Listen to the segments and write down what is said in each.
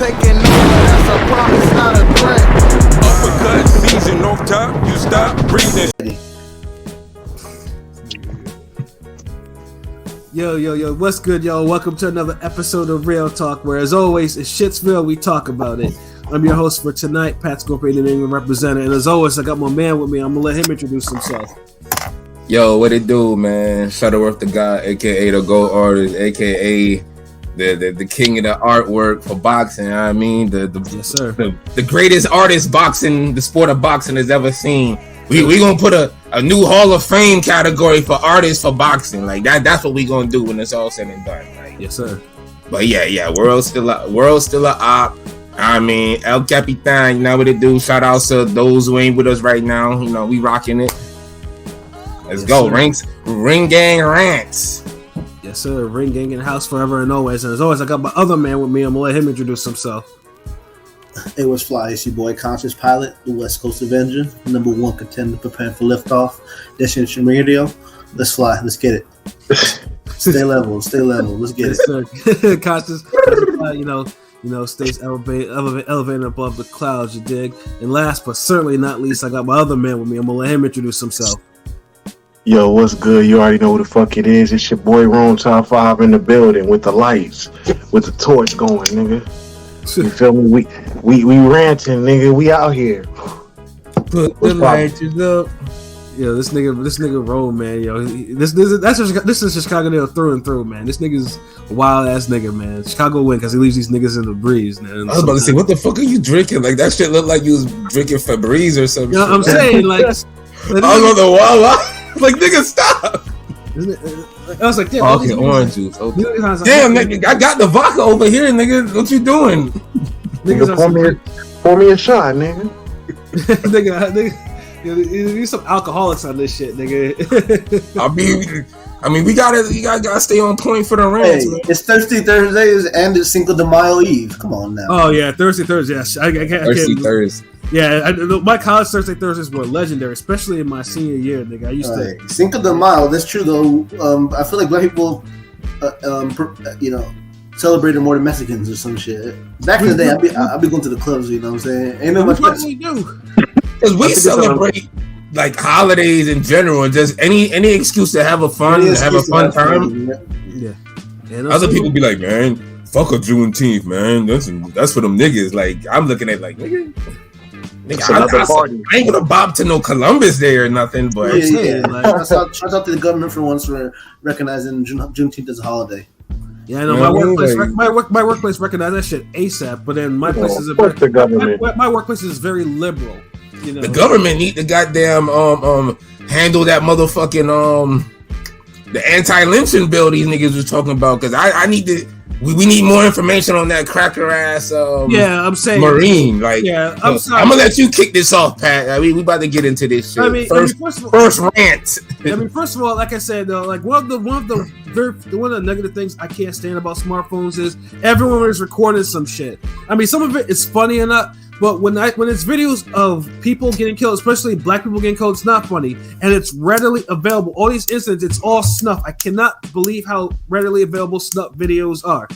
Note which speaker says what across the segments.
Speaker 1: taking over, that's a promise, not a threat.
Speaker 2: Uppercut, season off top, you stop breathing.
Speaker 3: Yo, what's good, y'all? Welcome to another episode of Real Talk, where, as always, it's shit's real, we talk about it. I'm your host for tonight, Pat Scorpion, the England representative, and as always, I got my man with me. I'm gonna let him introduce himself.
Speaker 4: Yo, what it do, man? Shuttleworth the God, aka the GOAT artist, aka the king of the artwork for boxing. You know what I mean,
Speaker 3: Yes, sir.
Speaker 4: the greatest artist the sport of boxing has ever seen. We gonna put a new Hall of Fame category for artists for boxing. Like that's what we gonna do when it's all said and done. Like,
Speaker 3: yes, sir.
Speaker 4: But yeah, world's still a op. I mean, El Capitan, you know what it do. Shout out to those who ain't with us right now. You know, we rocking it. Let's go. Ring gang rants.
Speaker 3: Yes, sir. Ring gang in the house forever and always. And as always, I got my other man with me. I'm gonna let him introduce himself.
Speaker 5: Hey, what's fly? It's your boy, Conscious Pilot, the West Coast Avenger, #1 contender preparing for liftoff. Destination Radio. Let's fly. Let's get it. Stay level. Let's get
Speaker 3: it. Conscious, stays elevated above the clouds, you dig? And last but certainly not least, I got my other man with me. I'm gonna let him introduce himself.
Speaker 6: Yo, what's good? You already know who the fuck it is. It's your boy Rome Top 5 in the building with the lights, with the torch going, nigga. You feel me? We ranting, nigga. We out here.
Speaker 4: Put the lights up.
Speaker 3: Yo, this nigga Rome, man. Yo, this is Chicago nail through and through, man. This nigga's a wild ass nigga, man. Chicago win because he leaves these niggas in the breeze, man.
Speaker 4: I was about to say, what the fuck are you drinking? Like that shit looked like you was drinking Febreze or something.
Speaker 3: You know what I'm saying? Like,
Speaker 4: I was on the wall. Like, nigga, stop.
Speaker 3: I was like, damn,
Speaker 4: okay, orange juice. Okay. Damn, nigga, I got the vodka over here, nigga. What you doing?
Speaker 6: Nigga, pour me a shot, nigga.
Speaker 3: nigga, you need some alcoholics on this shit, nigga.
Speaker 4: I mean, we gotta stay on point for the rants.
Speaker 5: Hey, it's Thirsty Thursdays and it's Cinco de Mayo Eve. Come on now.
Speaker 3: Oh yeah, Thirsty Thursdays. Yeah, I can't.
Speaker 4: Thursdays.
Speaker 3: Yeah, my college Thursdays were legendary, especially in my senior year, nigga. I used to
Speaker 5: Cinco de Mayo. That's true though. I feel like black people, celebrated more than Mexicans or some shit. Back in the day, I'd be going to the clubs. You know what I'm saying? Ain't no much.
Speaker 3: We do
Speaker 4: because we celebrate like holidays in general, and just any excuse to have a fun time.
Speaker 3: Yeah.
Speaker 4: Other people be like, man, fuck a Juneteenth, man. That's for them niggas. Like I'm looking at like nigga. I ain't gonna bob to no Columbus Day or nothing, but
Speaker 5: shout out to the government for once for recognizing Juneteenth as a holiday.
Speaker 3: Yeah, I know my workplace recognized that shit ASAP, but then my place is
Speaker 6: the government.
Speaker 3: My workplace is very liberal. You know,
Speaker 4: the government need to goddamn handle that motherfucking the anti-lynching bill these niggas was talking about because I need to. We need more information on that cracker ass.
Speaker 3: I'm saying
Speaker 4: Marine. Like,
Speaker 3: yeah, I'm sorry.
Speaker 4: I'm gonna let you kick this off, Pat. I mean, we about to get into this shit. First rant.
Speaker 3: First of all, like I said, though, like one of the negative things I can't stand about smartphones is everyone is recording some shit. I mean, some of it is funny or not. But when it's videos of people getting killed, especially black people getting killed, it's not funny. And it's readily available. All these incidents, it's all snuff. I cannot believe how readily available snuff videos are.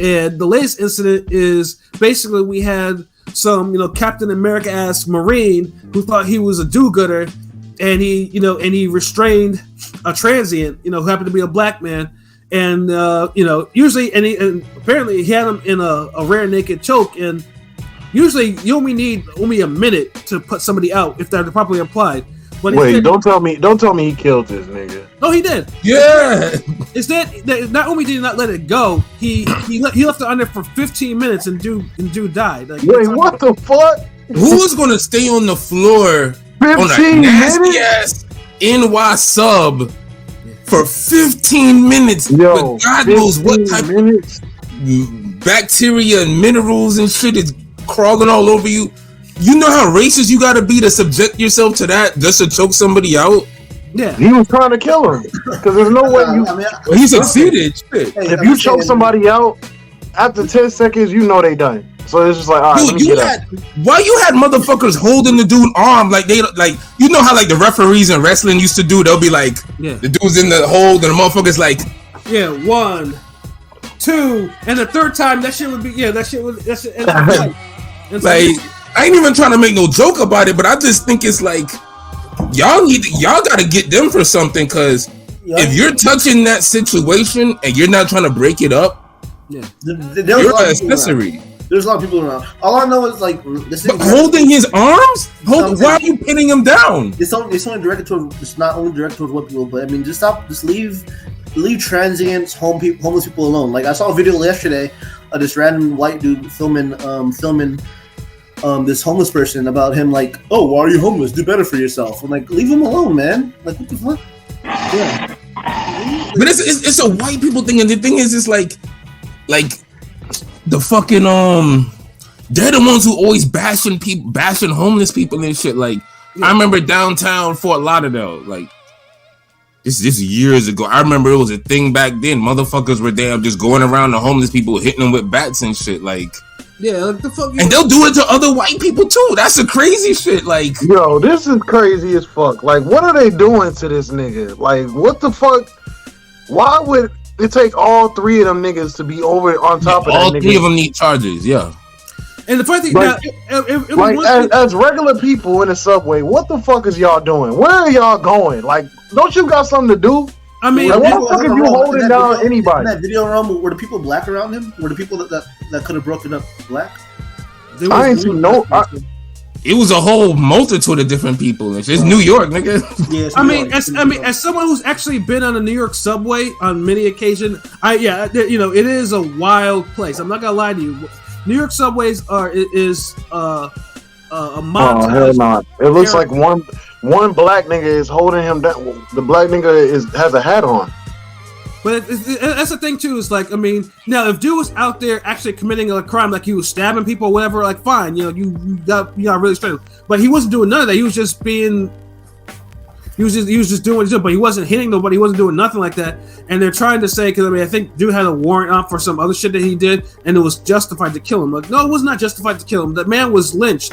Speaker 3: And the latest incident is basically we had some, Captain America-ass Marine who thought he was a do-gooder, and he restrained a transient, who happened to be a black man. And usually, and apparently he had him in a rear naked choke, and usually, you only need a minute to put somebody out if they're properly applied. But
Speaker 6: wait, don't tell me he killed this nigga.
Speaker 3: No, he did.
Speaker 4: Yeah.
Speaker 3: Instead, not only did he not let it go, he left it on there for 15 minutes and dude died. Like,
Speaker 6: wait, what the fuck?
Speaker 4: Who's gonna stay on the floor
Speaker 6: 15
Speaker 4: on a nasty
Speaker 6: minutes?
Speaker 4: ass NY sub for 15 minutes?
Speaker 6: Yo,
Speaker 4: but God knows what type
Speaker 6: minutes?
Speaker 4: of bacteria and minerals and shit is crawling all over you. You know how racist you gotta be to subject yourself to that just to choke somebody out?
Speaker 3: Yeah.
Speaker 6: He was trying to kill him because there's no way you.
Speaker 4: Well, he succeeded.
Speaker 6: If you choke somebody out after 10 seconds, they done. So it's just like, all right, let me get up.
Speaker 4: Why you had motherfuckers holding the dude's arm like they like how like the referees in wrestling used to do? They'll be like, the dude's in the hold and the motherfuckers like,
Speaker 3: 1, 2, 2, and the third time that shit would be that shit end up right.
Speaker 4: Like, I ain't even trying to make no joke about it, but I just think it's like y'all got to get them for something, because if you're touching that situation and you're not trying to break it up, you're an accessory.
Speaker 5: There's a lot of people around. All I know is like this.
Speaker 4: But holding his arms? Why are you pinning him down?
Speaker 5: It's only directed toward. It's not only directed towards white people, but I mean, just leave transients, homeless people alone. Like I saw a video yesterday of this random white dude filming this homeless person about him, like, oh, why are you homeless? Do better for yourself. I'm like, leave him alone, man. Like, what the fuck? Yeah.
Speaker 4: But it's a white people thing, and the thing is, it's like the fucking they're the ones who always bashing homeless people and shit. Like I remember downtown Fort Lauderdale, like this years ago. I remember it was a thing back then. Motherfuckers were damn just going around the homeless people, hitting them with bats and shit. Like
Speaker 3: like the fuck.
Speaker 4: And they'll do it to other white people too. That's the crazy shit. Like,
Speaker 6: yo, this is crazy as fuck. Like, what are they doing to this nigga? Like, what the fuck? Why would it take all three of them niggas to be over on top of that nigga?
Speaker 4: All three of them need charges, yeah.
Speaker 3: And the funny thing,
Speaker 6: like, as regular people in the subway, what the fuck is y'all doing? Where are y'all going? Like, don't you got something to do?
Speaker 3: I mean,
Speaker 6: like, what the fuck are you holding down
Speaker 5: video,
Speaker 6: anybody?
Speaker 5: In that video room, were the people black around him? Were the people that could have broken up black?
Speaker 6: I ain't seen no.
Speaker 4: It was a whole multitude of different people. It's New York, nigga.
Speaker 3: Yeah, as someone who's actually been on the New York subway on many occasions, it is a wild place. I'm not gonna lie to you. New York subways is a montage.
Speaker 6: Oh hell no! It looks like one black nigga is holding him down. The black nigga has a hat on.
Speaker 3: But that's the thing too. Is like, I mean, now if dude was out there actually committing a crime, like he was stabbing people or whatever, like fine, you got really straight. But he wasn't doing none of that. He was just doing what he's doing, but he wasn't hitting nobody. He wasn't doing nothing like that. And they're trying to say, because I mean, I think dude had a warrant out for some other shit that he did, and it was justified to kill him. Like, no, it was not justified to kill him. That man was lynched,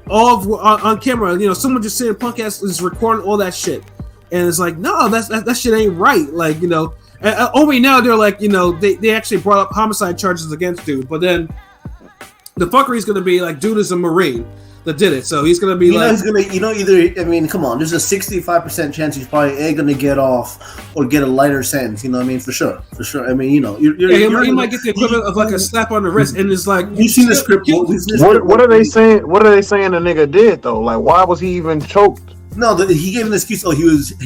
Speaker 3: all on camera. You know, someone just saying punk ass is recording all that shit, and it's like, no, that shit ain't right. Like, you know. Only now they're like, you know, they actually brought up homicide charges against dude, but then the fuckery's gonna be like, dude is a Marine that did it, so he's gonna be
Speaker 5: either. I mean, come on, there's a 65% chance he's probably gonna get off or get a lighter sentence. You know what I mean? For sure. I mean, you know,
Speaker 3: he might get the equivalent of like a slap on the wrist, and it's like
Speaker 5: you seen the script.
Speaker 6: What are they saying? What are they saying the nigga did though? Like, why was he even choked?
Speaker 5: No, he gave an excuse. Oh, he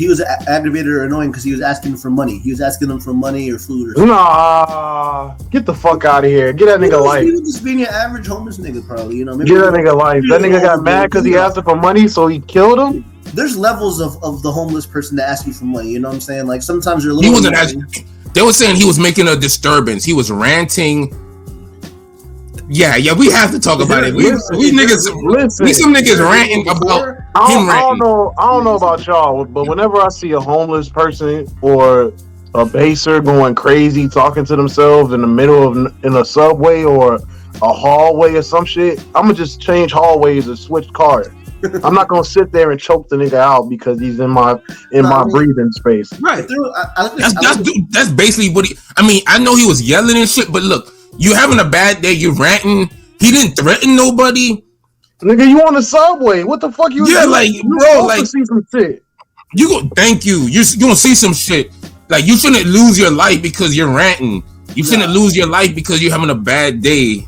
Speaker 5: was aggravated or annoying because he was asking for money. He was asking them for money or food or something.
Speaker 6: Nah, get the fuck out of here. Get that nigga life.
Speaker 5: He was just being an average homeless nigga, probably. You know,
Speaker 6: maybe get that nigga life. That nigga got mad because he asked him for money, so he killed him.
Speaker 5: There's levels of the homeless person that ask you for money. You know what I'm saying? Like sometimes you're a little.
Speaker 4: He wasn't asking. They were saying he was making a disturbance. He was ranting. Yeah, we have to talk about it. We some niggas ranting about him ranting.
Speaker 6: I don't know about y'all, but whenever I see a homeless person or a baser going crazy, talking to themselves in the middle of in a subway or a hallway or some shit, I'm gonna just change hallways and switch cars. I'm not gonna sit there and choke the nigga out because he's in my breathing space.
Speaker 3: Right.
Speaker 4: That's basically what he. I mean, I know he was yelling and shit, but look. You having a bad day, you ranting. He didn't threaten nobody.
Speaker 6: Nigga, you on the subway. What the fuck you
Speaker 4: doing? Like, bro, like
Speaker 6: see some shit.
Speaker 4: You go thank you. You're gonna see some shit. Like you shouldn't lose your life because you're ranting. You shouldn't lose your life because you're having a bad day.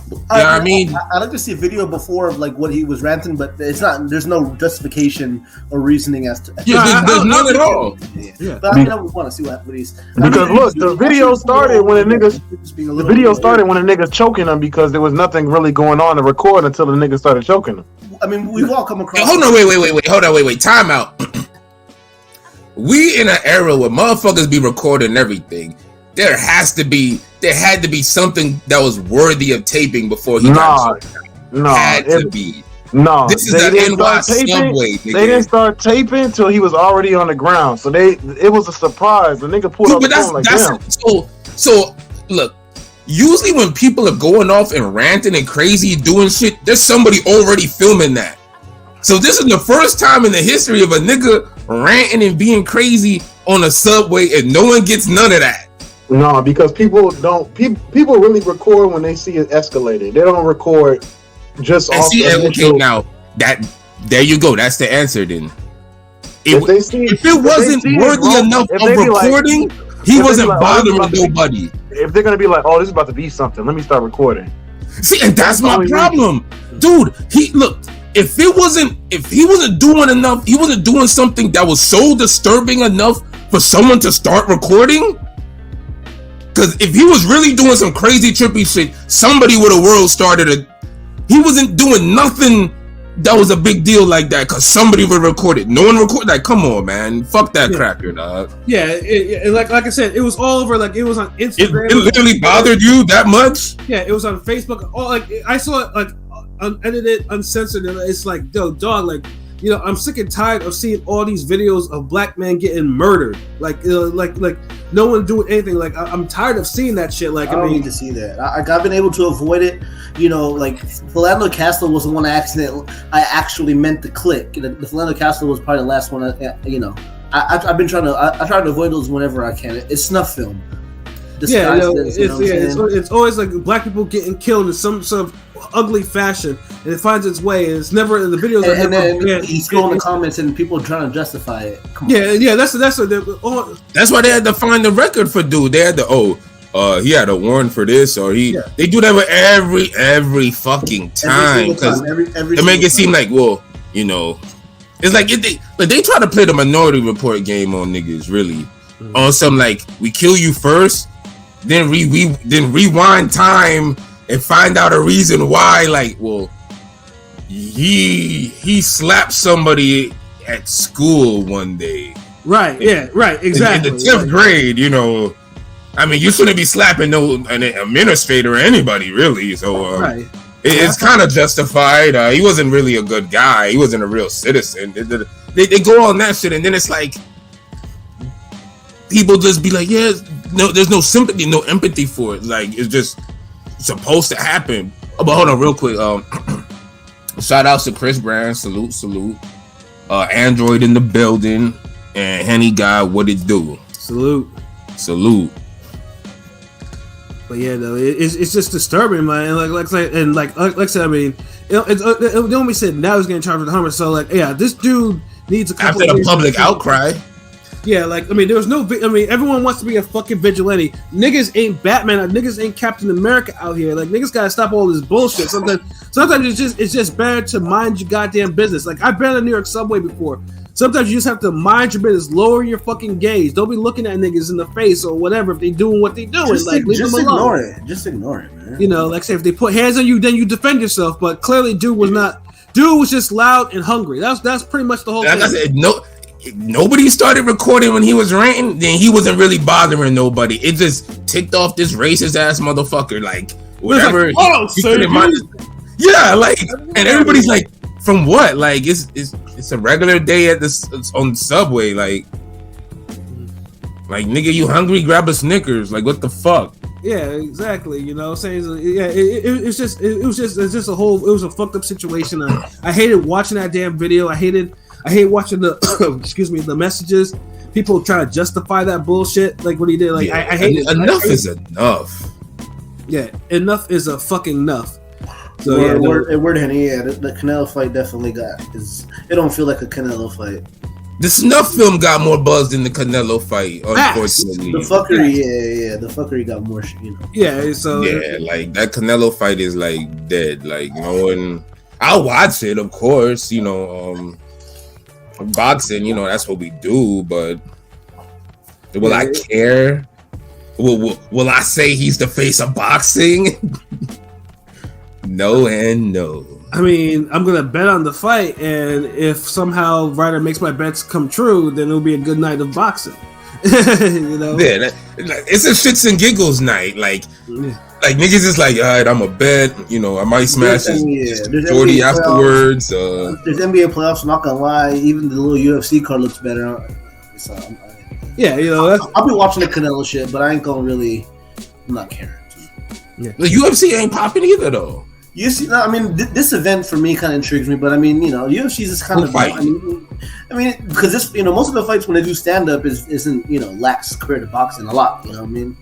Speaker 4: You know what I mean?
Speaker 5: I'd like to see a video before of like what he was ranting, but it's not. There's no justification or reasoning as to.
Speaker 4: There's none at all.
Speaker 5: Yeah. But I mean, I would want to see what he's.
Speaker 6: Because look, the video started when the niggas. The video started when the niggas choking him because there was nothing really going on to record until the niggas started choking him.
Speaker 5: I mean, we've all come across.
Speaker 4: Hold on, wait. Hold on, wait. Time out. We in an era where motherfuckers be recording everything. There had to be something that was worthy of taping before he got shot. Had to be.
Speaker 6: No,
Speaker 4: this is the NY subway. Nigga.
Speaker 6: They didn't start taping until he was already on the ground. So it was a surprise. The nigga pulled up the phone like, damn.
Speaker 4: So look, usually when people are going off and ranting and crazy doing shit, there's somebody already filming that. So this is the first time in the history of a nigga ranting and being crazy on a subway and no one gets none of that.
Speaker 6: No, because people don't. People really record when they see it escalated. They don't record just
Speaker 4: And
Speaker 6: off
Speaker 4: see,
Speaker 6: the
Speaker 4: okay,
Speaker 6: initial.
Speaker 4: now there you go. That's the answer. Then,
Speaker 6: If they see,
Speaker 4: if it wasn't worthy enough of recording, he wasn't bothering nobody.
Speaker 6: If they're gonna be like, "Oh, this is about to be something," let me start recording.
Speaker 4: See, and that's my problem, dude. If he wasn't doing enough, he wasn't doing something that was so disturbing enough for someone to start recording. Because if he was really doing some crazy trippy shit, somebody would have world started a. He wasn't doing nothing that was a big deal like that because somebody would record it. No one recorded. Like, come on, man, fuck that cracker, dog.
Speaker 3: Yeah, like I said, it was all over. Like it was on Instagram.
Speaker 4: It literally bothered you that much?
Speaker 3: Yeah, it was on Facebook. Oh, like I saw it like unedited, uncensored. And it's like, yo, dog, like. You know, I'm sick and tired of seeing all these videos of black men getting murdered. Like no one doing anything. Like I'm tired of seeing that shit. Like
Speaker 5: I don't need to see that. I've been able to avoid it. You know, like Philando Castile was the one I actually meant to click. The Philando Castile was probably the last one. I've been trying to. I try to avoid those whenever I can. It's snuff film.
Speaker 3: It's always like black people getting killed in some sort of ugly fashion, and it finds its way. And it's never in the videos.
Speaker 5: And then he's going in the comments, and people are trying to justify it.
Speaker 4: That's why they had to find the record for dude. They had to he had a warrant for this, or they do that with every fucking time because they make it seem like, well, you know, it's like they try to play the Minority Report game on niggas, really, on some like we kill you first. Then rewind time and find out a reason why. Like, well, he slapped somebody at school one day.
Speaker 3: Right. Yeah. Right. Exactly.
Speaker 4: In the 10th grade, you know. I mean, you shouldn't be slapping an administrator or anybody, really. So it's kind of justified. He wasn't really a good guy. He wasn't a real citizen. They go on that shit, and then it's like people just be like, yeah. No, there's no sympathy, no empathy for it. Like it's just supposed to happen. Oh, but hold on, real quick. Shout outs to Chris Brand. Salute. Android in the building, and Henny Guy. What it do?
Speaker 3: Salute. But yeah, though, it's just disturbing, man. Like I said, I mean, it only said now he's getting charged with harm. So like, yeah, this dude needs a couple
Speaker 4: after the public outcry.
Speaker 3: Yeah, like I mean, there was no. I mean, everyone wants to be a fucking vigilante. Niggas ain't Batman. Niggas ain't Captain America out here. Like niggas gotta stop all this bullshit. Sometimes it's just better to mind your goddamn business. Like I've been on the New York subway before. Sometimes you just have to mind your business. Lower your fucking gaze. Don't be looking at niggas in the face or whatever if they doing what they doing. Just leave them alone.
Speaker 5: Just ignore it, man.
Speaker 3: You know, like say if they put hands on you, then you defend yourself. But clearly, dude was just loud and hungry. That's pretty much the whole thing.
Speaker 4: Like I said, nobody started recording when he was ranting, then he wasn't really bothering nobody. It just ticked off this racist ass motherfucker, like whatever. Like, and everybody's like, from what? Like it's a regular day on the subway, like nigga, you hungry? Grab a Snickers. Like what the fuck?
Speaker 3: Yeah, exactly. You know, saying it was just a fucked up situation. I hated watching that damn video. I hate watching the excuse me, the messages. People trying to justify that bullshit, like what he did. Like I hate it.
Speaker 4: Enough is enough.
Speaker 3: Yeah, enough is a fucking enough. So
Speaker 5: word Henny, the Canelo fight definitely it don't feel like a Canelo fight.
Speaker 4: The snuff film got more buzz than the Canelo fight, unfortunately.
Speaker 5: The fuckery, the fuckery got more shit, you know.
Speaker 3: Yeah, so
Speaker 4: like that Canelo fight is like dead. Like no one. I'll watch it, of course. You know, boxing. You know, that's what we do. But will I care? Will I say he's the face of boxing? No and no.
Speaker 3: I mean, I'm gonna bet on the fight, and if somehow Ryder makes my bets come true, then it'll be a good night of boxing. You know?
Speaker 4: Yeah, it's a shits and giggles night. Like niggas is like, all right, I'm a bet. You know, I might smash this shorty afterwards.
Speaker 5: There's NBA playoffs. I'm not gonna lie, even the little UFC card looks better. So
Speaker 3: yeah, you know,
Speaker 5: I'll be watching the Canelo shit, but I ain't gonna really. I'm not caring.
Speaker 4: Yeah. The UFC ain't popping either, though.
Speaker 5: UFC, I mean, this event for me kind of intrigues me, but I mean, you know, UFC's is kind of. I mean, because this, you know, most of the fights when they do stand up isn't, you know, lacks compared to boxing a lot. You know what I mean?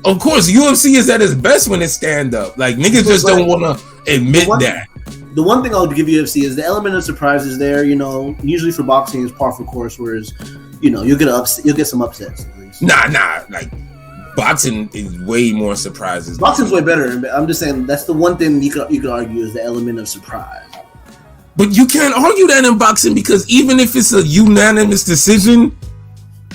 Speaker 4: Of course, UFC is at its best when it's stand up. Like niggas just don't want to admit that.
Speaker 5: The one thing I'll give UFC is the element of surprise is there. You know, usually for boxing is par for course, whereas you'll get some upsets. At least.
Speaker 4: Nah. Like boxing is way more surprises.
Speaker 5: Boxing's way better. I'm just saying that's the one thing you could argue is the element of surprise.
Speaker 4: But you can't argue that in boxing because even if it's a unanimous decision,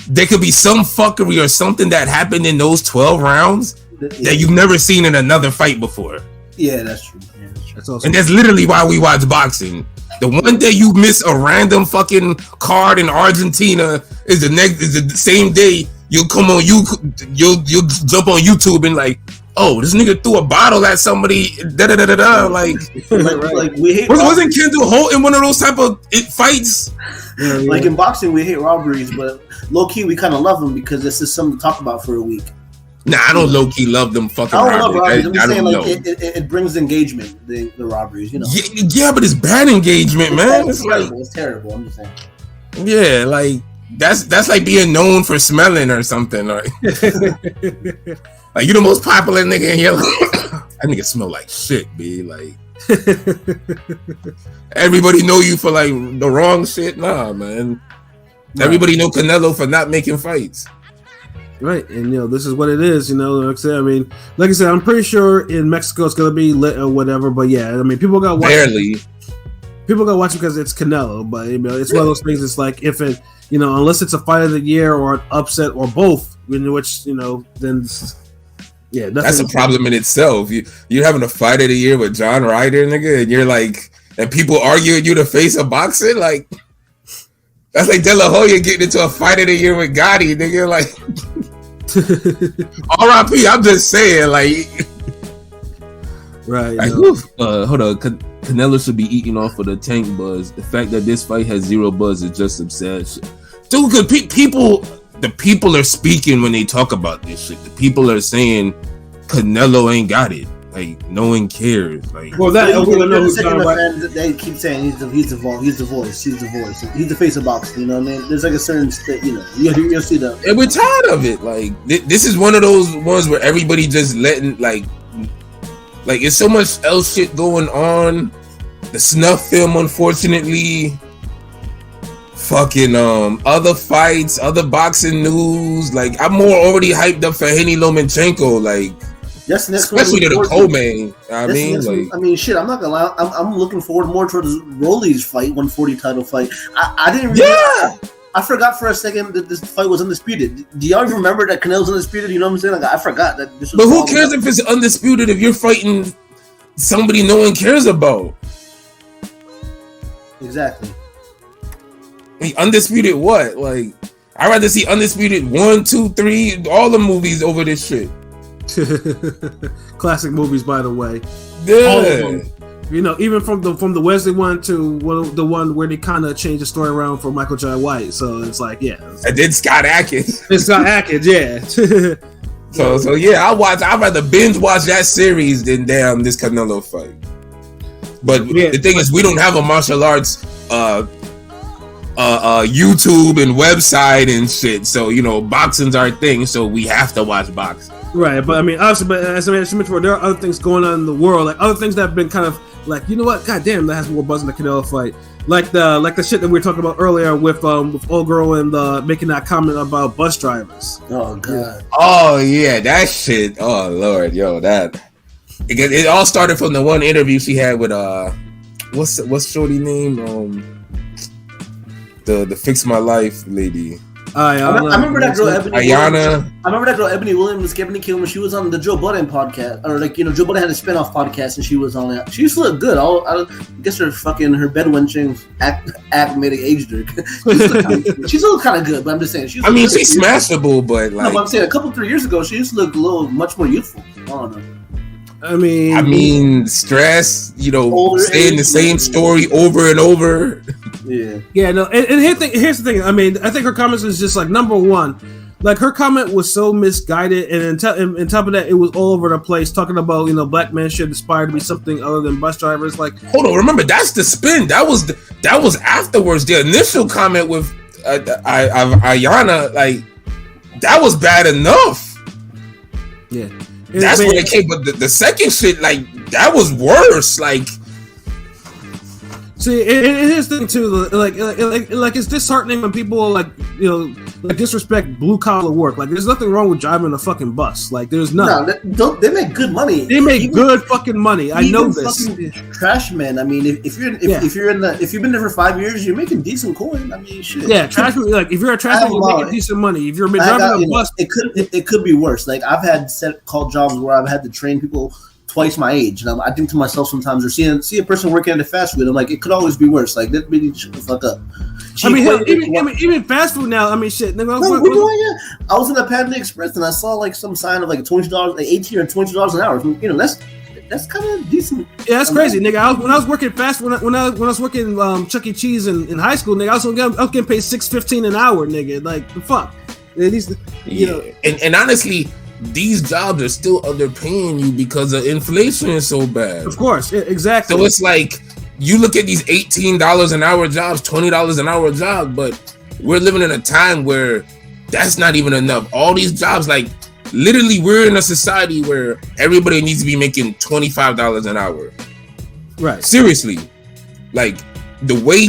Speaker 4: there could be some fuckery or something that happened in those 12 rounds that you've never seen in another fight before.
Speaker 5: Yeah, that's true.
Speaker 4: And that's literally why we watch boxing. The one day you miss a random fucking card in Argentina is the same day you'll come on you'll jump on YouTube and like, oh, this nigga threw a bottle at somebody. Like
Speaker 5: we hate.
Speaker 4: Wasn't Kendall Holt in one of those type of fights?
Speaker 5: Yeah. Like in boxing, we hate robberies, but low key we kind of love them because this is something to talk about for a week.
Speaker 4: Nah, I don't low key love them fucking
Speaker 5: I don't love
Speaker 4: robberies.
Speaker 5: I'm just saying, like it brings engagement. The robberies, you know.
Speaker 4: Yeah, but it's bad engagement, man.
Speaker 5: It's terrible. It's terrible. I'm just saying.
Speaker 4: Yeah, like that's like being known for smelling or something. Like, like you the most popular nigga in here. That nigga smell like shit, B. Like everybody know you for like the wrong shit. Nah, man. Right. Everybody know Canelo for not making fights.
Speaker 3: Right, and this is what it is. Like I said, I'm pretty sure in Mexico it's gonna be lit or whatever. But yeah, I mean, people got watch.
Speaker 4: Barely.
Speaker 3: People got watch because it's Canelo, but it's one of those things. It's like if it, unless it's a fight of the year or an upset or both, in which then yeah,
Speaker 4: that's a problem in itself. You're having a fight of the year with John Ryder, nigga, and you're like, and people arguing you to face a boxer, like that's like De La Hoya getting into a fight of the year with Gotti, nigga, like. R.I.P. I'm just saying, like,
Speaker 3: right.
Speaker 7: Like, hold on. Canelo should be eating off of the tank buzz. The fact that this fight has zero buzz is just absurd.
Speaker 4: Dude, because the people are speaking when they talk about this shit. The people are saying Canelo ain't got it. Like, no one cares. Like,
Speaker 3: well,
Speaker 5: they keep saying he's the voice. He's the face of boxing. You know what I mean? There's like a certain you'll see that.
Speaker 4: And we're tired of it. Like, this is one of those ones where everybody just letting like it's so much else shit going on. The snuff film, unfortunately. Fucking other fights, other boxing news. Like, I'm already hyped up for Henny Lomachenko. Like.
Speaker 5: That's the next
Speaker 4: especially to the co-main. I mean,
Speaker 5: shit. I'm not gonna lie. I'm looking forward more towards Rolly's fight, 140 title fight. I didn't. Really, I forgot for a second that this fight was undisputed. Do y'all remember that Canelo's undisputed? You know what I'm saying? Like, I forgot that. This was
Speaker 4: but who cares if it's undisputed if you're fighting somebody no one cares about?
Speaker 5: Exactly.
Speaker 4: Like, undisputed what? Like, I'd rather see undisputed 1, 2, 3, all the movies over this shit.
Speaker 3: Classic movies, by the way.
Speaker 4: Yeah.
Speaker 3: All of them. Even from the Wesley one to the one where they kind of changed the story around for Michael J. White. So it's like, yeah.
Speaker 4: And then Scott Adkins.
Speaker 3: It's Scott Adkins, yeah.
Speaker 4: So yeah, I'd rather binge watch that series than this Canelo fight. But the thing is, we don't have a martial arts YouTube and website and shit. So boxing's our thing. So we have to watch boxing.
Speaker 3: Right, but I mean, obviously, but as I mentioned before, there are other things going on in the world, like other things that have been kind of like, you know what? God damn, that has more buzz in the Canelo fight. Like the shit that we were talking about earlier with old girl and making that comment about bus drivers.
Speaker 5: Oh god.
Speaker 4: Oh yeah, that shit. Oh lord, yo, that. It all started from the one interview she had with what's shorty name? The Fix My Life lady.
Speaker 5: I remember that girl Ebony
Speaker 4: Ayana.
Speaker 5: I remember that girl Ebony Williams, Ebony Kill, when she was on the Joe Budden podcast, or Joe Budden had a spinoff podcast, and she was on it. She used to look good. I guess her bed wenching act made it aged her. She's look kind of good, but I'm just saying she's
Speaker 4: smashable, but like.
Speaker 5: No, but I'm saying a couple 3 years ago, she used to look a little much more youthful. I don't know.
Speaker 3: I mean,
Speaker 4: stress. Saying the same story over and over.
Speaker 3: Yeah. No. And here's the thing. I mean, I think her comments was just like, number one, like her comment was so misguided, and on top of that, it was all over the place, talking about black men should aspire to be something other than bus drivers. Like,
Speaker 4: hold on, remember that's the spin. That was afterwards. The initial comment with Ayana, like that was bad enough.
Speaker 3: Yeah.
Speaker 4: That's when it came. But the second shit, like, that was worse. Like,
Speaker 3: see, and here's the thing too, like it's disheartening when people like disrespect blue collar work. Like, there's nothing wrong with driving a fucking bus. Like, there's none.
Speaker 5: No, they make good money.
Speaker 3: They make good fucking money. I know this.
Speaker 5: Trash man. I mean, if you've been there for 5 years, you're making decent coin. I mean, shit.
Speaker 3: Yeah, trash. Like, if you're a trash man, you're making decent money. If you're driving a bus,
Speaker 5: it could be worse. Like, I've had call jobs where I've had to train people twice my age, and I think to myself sometimes, or see a person working at a fast food, I'm like, it could always be worse. Like, that really shut the fuck up.
Speaker 3: Even fast food now. I mean, shit. Nigga,
Speaker 5: we're doing it. I was in a Panda Express and I saw like some sign of like $20, like $18 or $20 an hour. You know, that's kind of decent.
Speaker 3: Yeah, that's crazy, nigga. When I was working fast, when I was working Chuck E. Cheese in high school, nigga, I was getting paid $6.15 an hour, nigga. Like, the fuck. At least, you know.
Speaker 4: And honestly, these jobs are still underpaying you because of inflation is so bad.
Speaker 3: Of course, yeah, exactly.
Speaker 4: So it's like, you look at these $18 an hour jobs, $20 an hour jobs, but we're living in a time where that's not even enough. All these jobs, like, literally, we're in a society where everybody needs to be making $25 an hour.
Speaker 3: Right.
Speaker 4: Seriously. Like, the way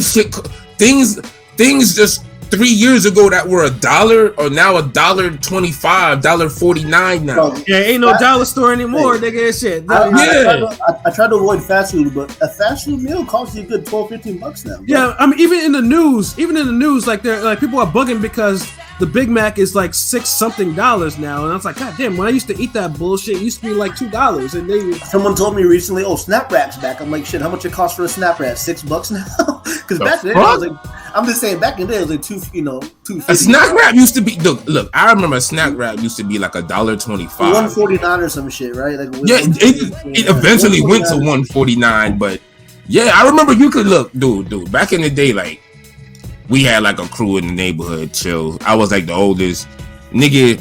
Speaker 4: things just 3 years ago that were $1 are now $1.25, $1.49 now.
Speaker 3: Yeah, ain't no dollar store anymore, nigga. Shit.
Speaker 5: I try to avoid fast food, but a fast food meal costs you a good $12-15 now. Bro.
Speaker 3: Yeah, I mean, even in the news, like, they're like, people are bugging because the Big Mac is like $6-something now, and I was like, God damn! When I used to eat that bullshit, it used to be like $2, and
Speaker 5: someone told me recently, "Oh, Snap Wrap's back." I'm like, shit, how much it cost for a Snap Wrap? $6 now? Because back then, I was like, I'm just saying, back in the day, it was like $2.50.
Speaker 4: A Snack Wrap used to be look. I remember a Snack Wrap used to be like $1.25,
Speaker 5: $1.49 or some shit, right? Like,
Speaker 4: yeah, it eventually went to $1.49, but yeah, I remember you could look, dude. Back in the day, like, we had like a crew in the neighborhood, chill. I was like the oldest nigga.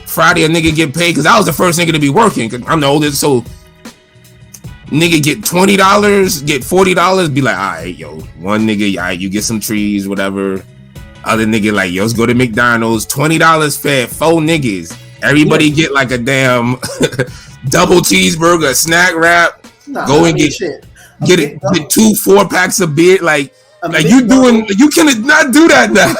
Speaker 4: Friday, a nigga get paid because I was the first nigga to be working. Cause I'm the oldest, so nigga get $20, get $40. Be like, all right, yo, one nigga, all right, you get some trees, whatever. Other nigga like, yo, let's go to McDonald's. $20 fed 4 niggas. Everybody get like a damn double cheeseburger, snack wrap. Go and get 2 4-packs of beer, like you cannot do that now.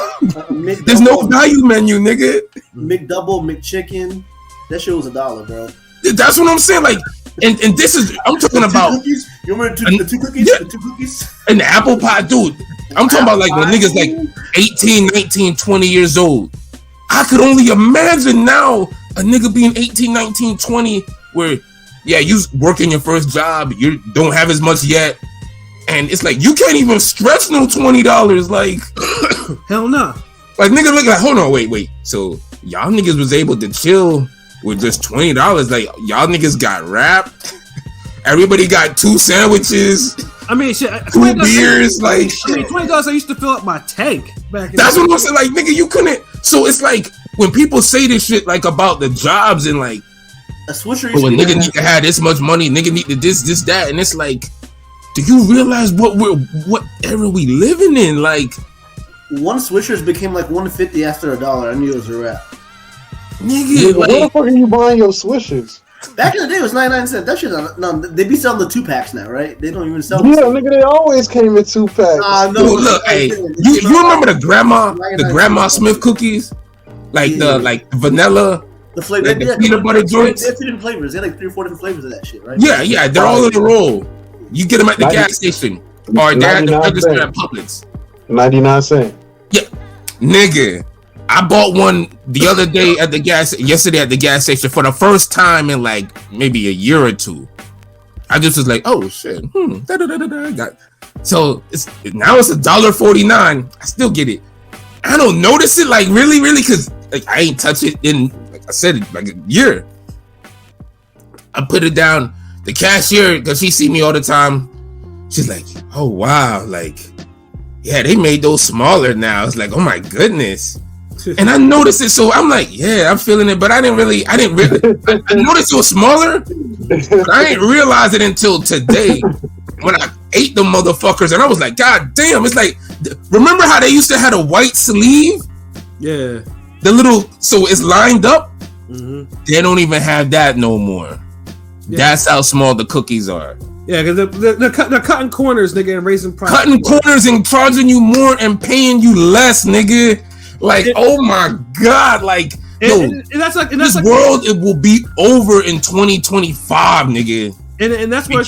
Speaker 4: There's no value menu, nigga.
Speaker 5: McDouble, McChicken, that shit was $1, bro.
Speaker 4: That's what I'm saying. Like, and this is, I'm talking about.
Speaker 5: Cookies? You remember the 2 cookies?
Speaker 4: Yeah.
Speaker 5: The 2 cookies?
Speaker 4: And the apple pie, dude. I'm talking about like when niggas like 18, 19, 20 years old. I could only imagine now a nigga being 18, 19, 20, where, yeah, you working your first job, you don't have as much yet. And it's like, you can't even stretch no $20. Like,
Speaker 3: hell no.
Speaker 4: Like, nigga look like, hold on, wait. So y'all niggas was able to chill with just $20. Like, y'all niggas got wrapped. Everybody got 2 sandwiches. I mean, shit. 2 beers. Like,
Speaker 3: I mean, $20 I used to fill up my tank back.
Speaker 4: That's what I'm saying. Like, nigga, you couldn't. So it's like when people say this shit like about the jobs and like,
Speaker 5: a Swisher.
Speaker 4: Oh, a nigga need to have this much money. Nigga need to this, that, and it's like, do you realize what era we living in? Like,
Speaker 5: one Swishers became like $1.50 after $1. I knew it was a wrap.
Speaker 4: Nigga,
Speaker 6: like, where the fuck are you buying your Swishers?
Speaker 5: Back in the day, it was 99 cents. That shit, no, they be selling the 2-packs now, right? They don't even sell.
Speaker 6: Yeah, nigga, they always came in 2-packs.
Speaker 5: No,
Speaker 4: look, hey, you remember the grandma Smith cookies, like the vanilla,
Speaker 5: the flavor,
Speaker 4: like the peanut butter joints.
Speaker 5: They have 2 different flavors. They had like 3 or 4 different flavors of that shit, right?
Speaker 4: Yeah, they're all in a roll. You get them at the gas station or they're at the register at Publix.
Speaker 6: 99 cents.
Speaker 4: Yeah, nigga. I bought one the other day yesterday at the gas station for the first time in like maybe a year or 2. I just was like, oh shit. So now it's $1.49. I still get it. I don't notice it like really, because like, I ain't touch it in, like I said, like a year. I put it down. The cashier, because she see me all the time, she's like, oh wow, like, yeah, they made those smaller now. It's like, oh my goodness. And I noticed it, so I'm like, yeah, I'm feeling it, but I didn't really I noticed it was smaller, but I didn't realize it until today when I ate the motherfuckers, and I was like, god damn, it's like, remember how they used to have a white sleeve?
Speaker 3: Yeah.
Speaker 4: The little, so it's lined up,
Speaker 7: They don't even have that no more. Yeah. That's how small the cookies are.
Speaker 3: Yeah, because they're cutting corners, nigga, and raising prices.
Speaker 7: Cutting corners and charging you more and paying you less, nigga. Like, oh my god, like,
Speaker 3: and that's like
Speaker 7: this world, it will be over in 2025, nigga.
Speaker 3: And that's where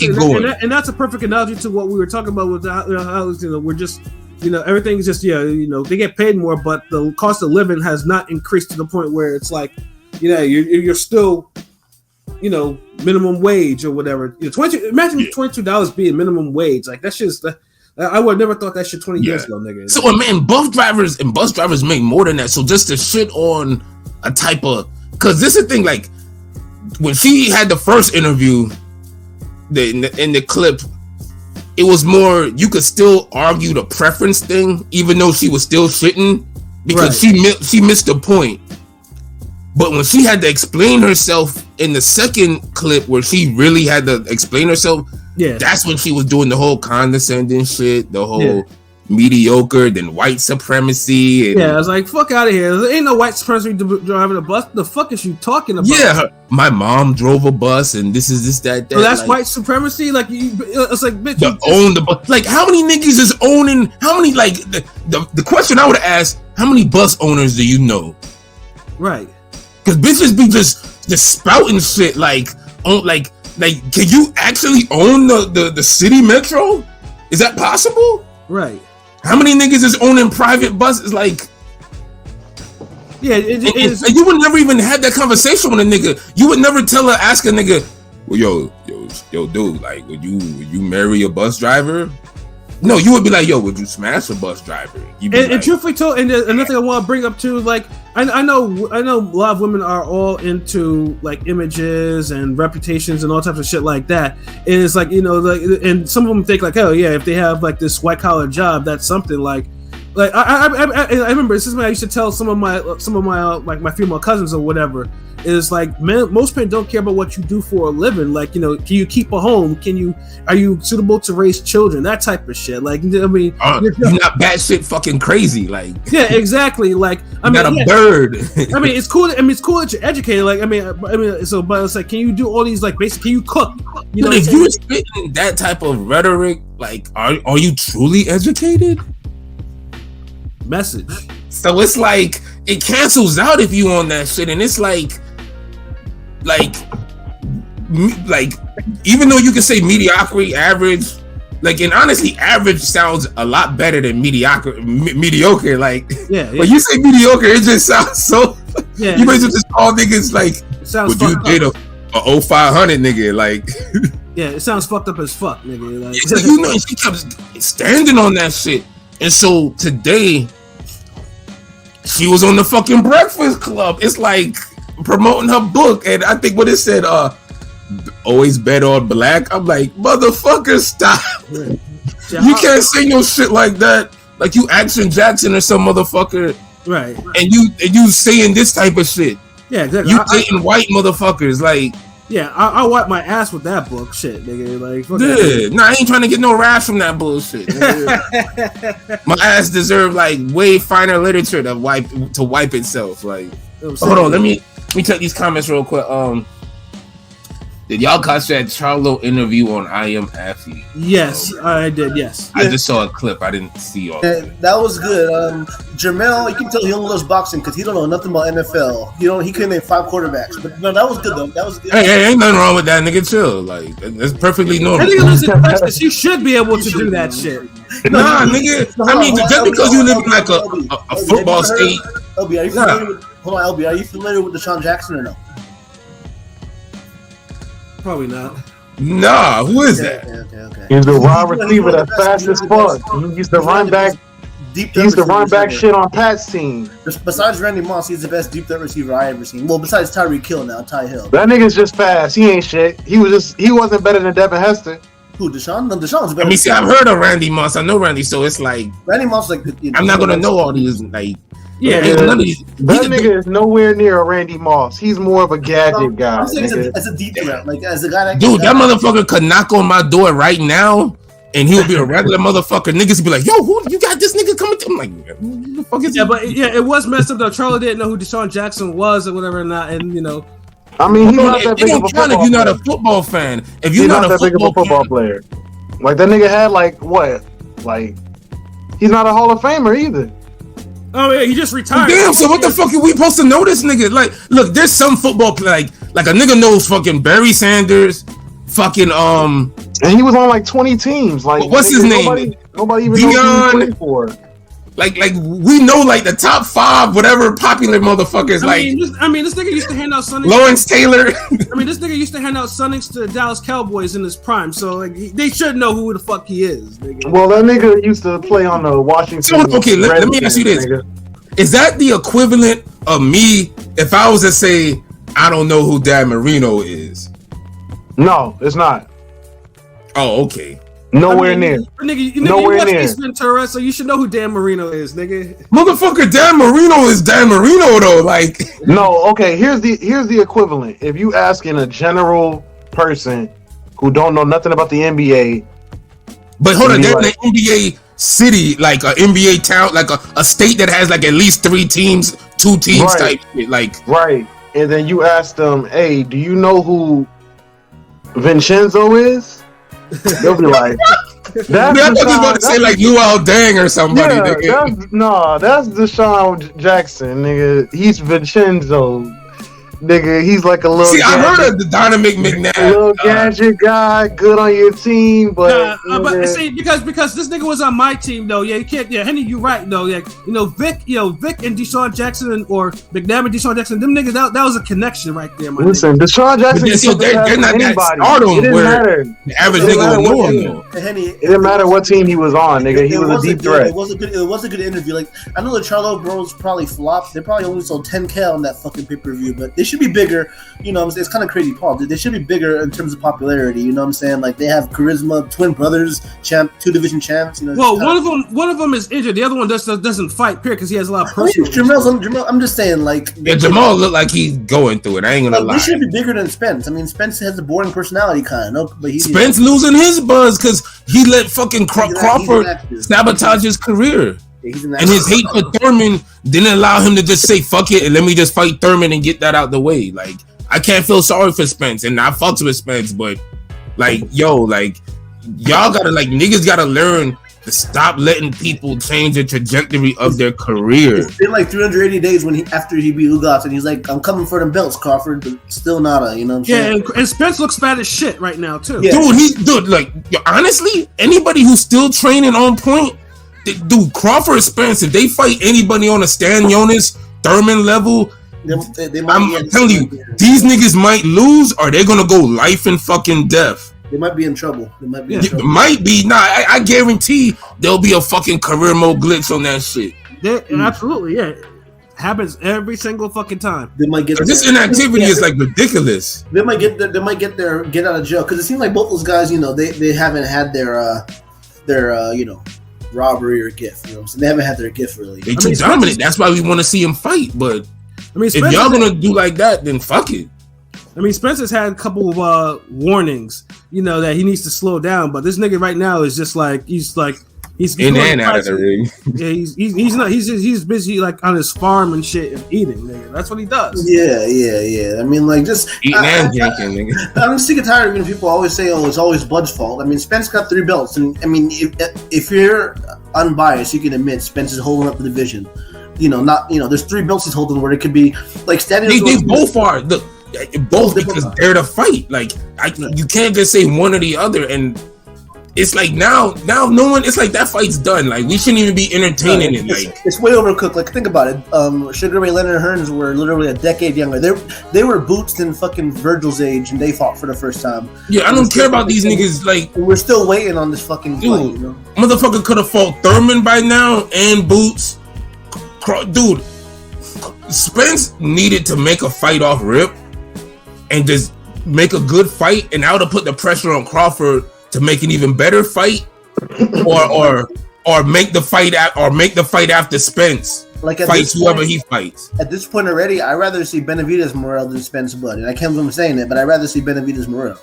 Speaker 3: and that's a perfect analogy to what we were talking about with how we're just, everything's just, they get paid more, but the cost of living has not increased to the point where it's like, you're still, minimum wage or whatever. Imagine $22 being minimum wage. Like, that's just, I would have never thought that shit 20 years ago, nigga.
Speaker 7: So, man, bus drivers make more than that. So just to shit on a type of, because this is the thing, like, when she had the first interview, in the clip, it was more, you could still argue the preference thing, even though she was still shitting, because she missed the point. But when she had to explain herself in the second clip, where she really had to explain herself, that's when she was doing the whole condescending shit, the whole mediocre, then white supremacy. And,
Speaker 3: I was like, fuck out of here. There ain't no white supremacy driving a bus. The fuck is you talking about?
Speaker 7: Yeah, my mom drove a bus, and this, that.
Speaker 3: So that's like, white supremacy? Like, it's like, bitch.
Speaker 7: Own the bus. Like, how many niggas is owning, how many, like, the question I would have asked, how many bus owners do you know?
Speaker 3: Right.
Speaker 7: Because bitches be just spouting shit, like, can you actually own the city metro? Is that possible?
Speaker 3: Right.
Speaker 7: How many niggas is owning private buses? Like,
Speaker 3: yeah,
Speaker 7: and you would never even have that conversation with a nigga. You would never ask a nigga, well, yo, dude, like, would you marry a bus driver? No, you would be like, yo, would you smash a bus driver?
Speaker 3: And truthfully told, and another thing I want to bring up too, like, I know a lot of women are all into like images and reputations and all types of shit like that. And it's like, and some of them think like, oh yeah, if they have like this white collar job, that's something like I remember this is what I used to tell some of my like my female cousins or whatever. Is like, man, most men don't care about what you do for a living. Like, can you keep a home? Are you suitable to raise children? That type of shit. Like, I mean,
Speaker 7: you're not batshit fucking crazy. Like,
Speaker 3: yeah, exactly. Like, I mean,
Speaker 7: not a bird.
Speaker 3: I mean, it's cool. It's cool that you're educated. Like, I mean, so, but it's like, can you do all these like basic? Can you cook?
Speaker 7: If you're spitting that type of rhetoric, like, are you truly educated?
Speaker 3: Message.
Speaker 7: So it's like it cancels out if you on that shit, and it's like even though you can say mediocrity, average, like, and honestly, average sounds a lot better than mediocre. Like, when you say mediocre, it just sounds so. Yeah, you might as well just call niggas like, would you date a 0500 nigga? Like,
Speaker 3: yeah, it sounds fucked up as fuck, nigga. Like,
Speaker 7: so, she kept standing on that shit, and so today she was on the fucking Breakfast Club. It's like promoting her book, and I think what it said, always bet on black. I'm like, motherfucker, stop. You can't say no shit like that. Like, you Action Jackson or some motherfucker.
Speaker 3: Right.
Speaker 7: And you saying this type of shit.
Speaker 3: Yeah, exactly.
Speaker 7: You dating white motherfuckers, like.
Speaker 3: Yeah, I wipe my ass with that book, shit, nigga. Like,
Speaker 7: I ain't trying to get no rash from that bullshit. My ass deserve like way finer literature to wipe itself. Like, hold on, let me check these comments real quick. Did y'all catch that Charlo interview on I Am Athlete?
Speaker 3: Yes, I did. Yes,
Speaker 7: I just saw a clip. I didn't see all.
Speaker 5: That was good. Jamel, you can tell he only loves boxing because he don't know nothing about NFL. He couldn't name 5 quarterbacks. But no, that was good though. That was good.
Speaker 7: Hey, ain't nothing wrong with that, nigga. Chill. Like, that's perfectly normal.
Speaker 3: I think it was in Texas. He should be able to do that shit.
Speaker 7: Nah, nigga. I mean, just because you live in like a football state.
Speaker 5: LB, are you familiar with? Hold on, LB. Are you familiar with Deshaun Jackson or no?
Speaker 3: Probably not.
Speaker 7: Nah, who is that?
Speaker 5: Okay.
Speaker 6: He's the wide receiver that's fast as fuck. He used to run back. He used to run back shit on Pat's team.
Speaker 5: Besides Randy Moss, he's the best deep threat receiver I ever seen. Well, besides Tyreek Hill now, Ty Hill.
Speaker 6: That nigga's just fast. He ain't shit. He wasn't better than Devin Hester.
Speaker 5: Who, Deshaun? No, Deshaun's better.
Speaker 7: Let me see. I've heard of Randy Moss. I know Randy, so it's like
Speaker 5: Randy Moss, like
Speaker 7: I'm not gonna know all these like.
Speaker 6: Yeah, that nigga is nowhere near a Randy Moss. He's more of a gadget guy.
Speaker 5: I'm saying as a deep threat, like as a guy that.
Speaker 7: Dude, that motherfucker could knock on my door right now, and he'll be a regular motherfucker. Niggas be like, "Yo, who you got? got this nigga coming to. I'm like, who the fuck is
Speaker 3: Yeah, but yeah, it was messed up though. Charlo didn't know who Deshaun Jackson was or whatever, and not, and you know.
Speaker 6: I mean, he's not
Speaker 7: It
Speaker 6: that big of a
Speaker 7: don't count if
Speaker 6: football
Speaker 7: you're not a
Speaker 6: player.
Speaker 7: football fan. If
Speaker 6: He's
Speaker 7: you're
Speaker 6: not
Speaker 7: not a
Speaker 6: that big of a football player. Like that nigga had like what? Like he's not a Hall of Famer either.
Speaker 3: Oh yeah, he just retired.
Speaker 7: Damn, so what the fuck are we supposed to know this nigga? Like, look, there's some football like a nigga knows fucking Barry Sanders, fucking
Speaker 6: And he was on like 20 teams. Like
Speaker 7: what's his name?
Speaker 6: Nobody even knows who he played for.
Speaker 7: Like we know like the top 5 whatever popular motherfuckers
Speaker 3: I mean, this nigga used to hand out Sonics.
Speaker 7: Lawrence Taylor.
Speaker 3: I mean, this nigga used to hand out Sonics to the Dallas Cowboys in his prime, so like they should know who the fuck he is. Nigga.
Speaker 6: Well, that nigga used to play on the Washington.
Speaker 7: So, okay, let me ask you this: is that the equivalent of me if I was to say I don't know who Dan Marino is?
Speaker 6: No, it's not.
Speaker 7: Oh, okay.
Speaker 6: Nowhere near.
Speaker 3: Nigga,
Speaker 6: Nowhere
Speaker 3: you watch
Speaker 6: near.
Speaker 3: Ace Ventura, so you should know who Dan Marino is, nigga.
Speaker 7: Motherfucker, Dan Marino is Dan Marino though. Like,
Speaker 6: No, okay. Here's the equivalent. If you asking a general person who don't know nothing about the NBA,
Speaker 7: but hold on,
Speaker 6: Be
Speaker 7: they're
Speaker 6: like-
Speaker 7: in the NBA city, like an NBA town, like a state that has like at least 3 teams, 2 teams
Speaker 6: Right.
Speaker 7: type shit. Like,
Speaker 6: right? And then you ask them, "Hey, do you know who Vincenzo is?" They'll be like, "That's
Speaker 7: I thought you was about to say like Luol Deng or somebody.
Speaker 6: yeah,
Speaker 7: nigga.
Speaker 6: that's Deshaun Jackson, nigga. He's Vincenzo, nigga. He's like a little.
Speaker 7: See, I
Speaker 6: gadget,
Speaker 7: heard of the Dynamic McNabb.
Speaker 6: little gadget guy, good on your team, but,
Speaker 3: But see, because this nigga was on my team though. Yeah, you can't. Yeah, Henny, you right though. Yeah, Vic and Deshaun Jackson or McNabb and Deshaun Jackson, them niggas that was a connection right there, my
Speaker 6: listen, Deshaun Jackson.
Speaker 7: But so they're not that stardom
Speaker 6: It didn't
Speaker 7: where
Speaker 6: matter.
Speaker 7: the average
Speaker 6: It didn't
Speaker 7: nigga
Speaker 6: matter
Speaker 7: would know
Speaker 6: what
Speaker 7: him
Speaker 6: team.
Speaker 7: though.
Speaker 5: Henny,
Speaker 6: It didn't matter what team he was on, nigga. He was a deep threat.
Speaker 5: It was a good interview. Like I know the Charlo Bros probably flopped. They probably only sold 10K on that fucking pay-per-view, but they should be bigger. You know what I'm saying? It's kind of crazy, Paul. They should be bigger in terms of popularity. You know what I'm saying? Like they have charisma, twin brothers, 2 division champs. You know.
Speaker 3: Well, one of them is injured. The other one doesn't fight, period, because he has a lot of personal.
Speaker 5: Jamal, I'm just saying, like
Speaker 7: Yeah, Jamal looked like he's going through it. I ain't gonna lie.
Speaker 5: They should be bigger than Spence. I mean, Spence has a boring personality, kind of. But
Speaker 7: Spence losing his buzz because he let fucking Crawford
Speaker 5: actor.
Speaker 7: sabotage his career.
Speaker 5: He's an
Speaker 7: And his hate for Thurman didn't allow him to just say fuck it and let me just fight Thurman and get that out the way. Like, I can't feel sorry for Spence, and I fucks with Spence, but like, yo, like, y'all gotta like niggas gotta learn to stop letting people change the trajectory of their career.
Speaker 5: It's been like 380 days after he beat Ugas, and he's like, "I'm coming for them belts, Crawford," but still not a. You know what I'm saying?
Speaker 3: Yeah, and Spence looks bad as shit right now too.
Speaker 5: Yeah.
Speaker 7: Dude, like, yo, honestly, anybody who's still training on point, dude, Crawford Spence, if they fight anybody on a Stan Jonas, Thurman level,
Speaker 5: They might
Speaker 7: I'm telling you, these niggas might lose or they're gonna go life and fucking death.
Speaker 5: They might be in trouble. They might be in
Speaker 7: It
Speaker 5: trouble.
Speaker 7: might be. Nah, I guarantee there'll be a fucking career mode glitch on that shit.
Speaker 3: Absolutely, yeah. Happens every single fucking time.
Speaker 5: They might get
Speaker 7: This
Speaker 5: their-
Speaker 7: inactivity
Speaker 5: yeah,
Speaker 7: is like ridiculous.
Speaker 5: They might get their get out of jail because it seems like both those guys, you know, they haven't had their robbery or gift. You know what I'm saying? They haven't had their gift really.
Speaker 7: They too dominant. That's why we want to see him fight. But
Speaker 3: I mean,
Speaker 7: if y'all gonna do like that, then fuck it.
Speaker 3: I mean, Spencer's had a couple of warnings, you know, that he needs to slow down. But this nigga right now is just like he's
Speaker 7: In and out of the ring.
Speaker 3: Yeah, he's not. He's busy like on his farm and shit and eating. Nigga. That's what he does.
Speaker 5: Yeah. I mean, like just
Speaker 7: Eating and drinking, nigga.
Speaker 5: I'm sick and tired of people always say, "Oh, it's always Bud's fault." I mean, Spence got 3 belts, and I mean, if you're unbiased, you can admit Spence is holding up the division. You know, there's 3 belts he's holding where it could be like standing.
Speaker 7: They both are. Look, both because they're the fight. Like you can't just say one or the other. And it's like now no one. It's like that fight's done. Like we shouldn't even be entertaining it. Like
Speaker 5: it's way overcooked. Like think about it. Sugar Ray Leonard and Hearns were literally a decade younger. They were boots in fucking Virgil's age, and they fought for the first time.
Speaker 7: yeah, I don't care about these niggas. Like
Speaker 5: We're still waiting on this fucking fight.
Speaker 7: dude,
Speaker 5: You know?
Speaker 7: motherfucker could have fought Thurman by now and Boots. Dude, Spence needed to make a fight off rip and just make a good fight, and I would have put the pressure on Crawford to make an even better fight, or make the fight after Spence
Speaker 5: Like at
Speaker 7: fights
Speaker 5: this
Speaker 7: whoever
Speaker 5: point-
Speaker 7: he fights.
Speaker 5: At this point already, I'd rather see Benavidez Morel than Spence Bud. And I can't believe I'm saying it, but I'd rather see Benavidez Morel.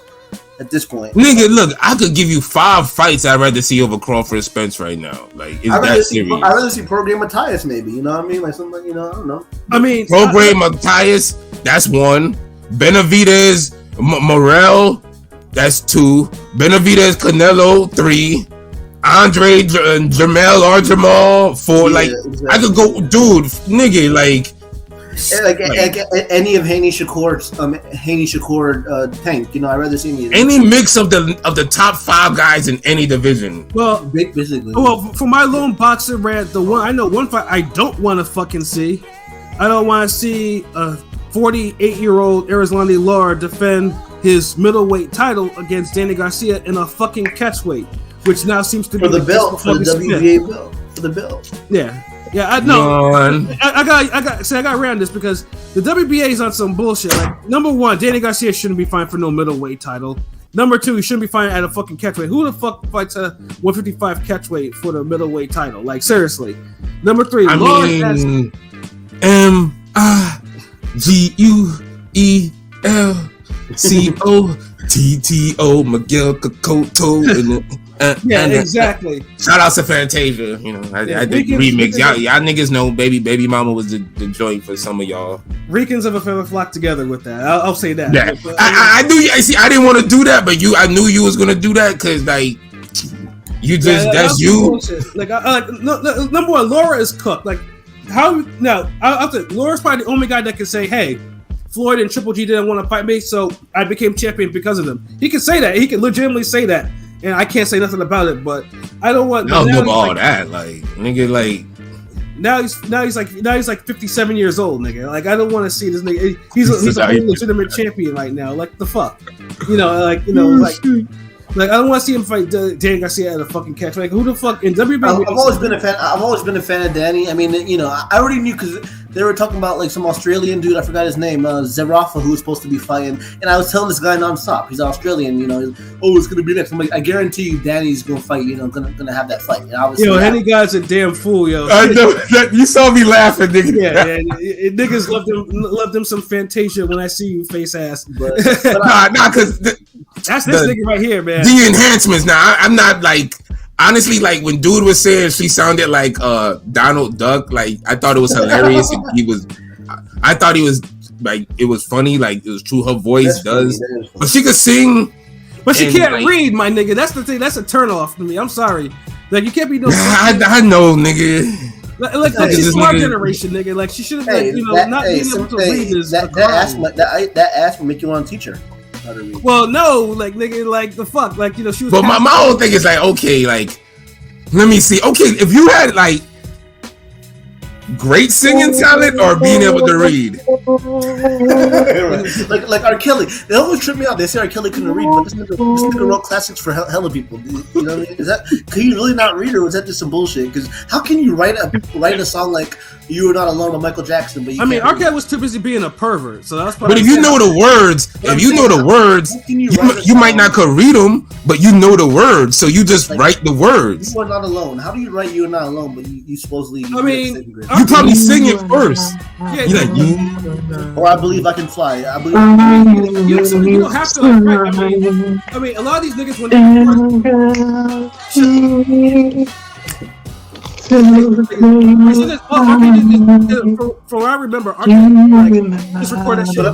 Speaker 5: at this point.
Speaker 7: Nigga, look, I could give you 5 fights I'd rather see over Crawford Spence right now. Like, it's that serious.
Speaker 5: I'd rather see Pro Game Matthias, maybe. You know what I mean? Like something, you know, I don't know.
Speaker 3: I mean,
Speaker 7: Pro Game Matthias, that's 1. Benavidez, Morel, that's 2. Benavidez, Canelo, 3. Andre, Jamal, or Jamal, 4. Like, exactly. I could go, dude, nigga, like
Speaker 5: any of Haney Shakur's tank, you know, I'd rather see
Speaker 7: any mix of the top 5 guys in any division.
Speaker 3: Well,
Speaker 5: basically.
Speaker 3: Well, for my lone boxer rant, one fight I don't want to fucking see. I don't want to see a 48-year-old Arizlandi Lara defend his middleweight title against Danny Garcia in a fucking catchweight, which now seems to be
Speaker 5: for the WBA belt. For the belt.
Speaker 3: Yeah. Yeah, I know. I got around this because the WBA is on some bullshit. Like, number 1, Danny Garcia shouldn't be fighting for no middleweight title. Number 2, he shouldn't be fighting at a fucking catchweight. Who the fuck fights a 155 catchweight for the middleweight title? Like, seriously. Number 3,
Speaker 7: MIGUELCOTO Miguel Cocotto.
Speaker 3: Exactly.
Speaker 7: Shout out to Fantasia. You know, I did remix. Y'all niggas know Baby Mama was the joint for some of y'all.
Speaker 3: Ricans of a feather flock together with that. I'll say that.
Speaker 7: Yeah. I knew. See, I didn't want to do that, but I knew you was gonna do that because like you just that's you.
Speaker 3: Like, number 1, Lara is cooked. Like, how now? I'll say Laura's probably the only guy that can say, "Hey, Floyd and Triple G didn't want to fight me, so I became champion because of them." He can say that. He can legitimately say that. And I can't say nothing about it, but I don't want.
Speaker 7: I don't know all that, like nigga, like
Speaker 3: now he's like 57 years old, nigga. Like, I don't want to see this nigga. He's a legitimate champion right now. Like, the fuck, like I don't want to see him fight Danny Garcia at a fucking catch. Like, who the fuck in WWE?
Speaker 5: I've always been a fan of Danny. I mean, you know, I already knew because they were talking about like some Australian dude. I forgot his name, Zerafa, who was supposed to be fighting. And I was telling this guy nonstop, he's Australian. You know, it's gonna be next. I'm like, I guarantee you, Danny's gonna fight. You know, gonna have that fight. And
Speaker 3: any guy's a damn fool, yo.
Speaker 7: I know that you saw me laughing, nigga.
Speaker 3: Yeah, niggas love them some Fantasia when I see you, face ass.
Speaker 5: But
Speaker 7: nah, because
Speaker 3: that's this nigga right here, man.
Speaker 7: The enhancements. Now, I'm not like. Honestly, like when dude was saying she sounded like Donald Duck, like I thought it was hilarious. I thought he was like it was funny, like it was true. Her voice does, but she could sing,
Speaker 3: but she can't read, my nigga. That's the thing. That's a turn off to me. I'm sorry, like you can't be doing.
Speaker 7: I know, nigga.
Speaker 3: Like she's our generation, nigga. Like she should have, not being able to read is
Speaker 5: that ass will make you want to teach her.
Speaker 3: Well, no, like nigga, like the fuck, like she was.
Speaker 7: But my whole thing is like, okay, like let me see. Okay, if you had like great singing talent or being able to read,
Speaker 5: like R. Kelly, they always trip me out. They say R. Kelly couldn't read, but this nigga wrote classics for hella people. You know what I mean? Can you really not read, or was that just some bullshit? Because how can you write a song like "You Were Not Alone" by Michael Jackson? But
Speaker 3: R. Kelly was too busy being a pervert, so that's.
Speaker 7: But if you know the words, you might not could read them, but you know the words, so you just write the words.
Speaker 5: You are not alone. How do you write "You Are Not Alone"? But you supposedly.
Speaker 7: You probably sing it first.
Speaker 3: Yeah,
Speaker 5: or I Believe I Can Fly. I believe.
Speaker 3: You don't have to. Like, I mean, a lot of these niggas when from what I remember, just record that shit.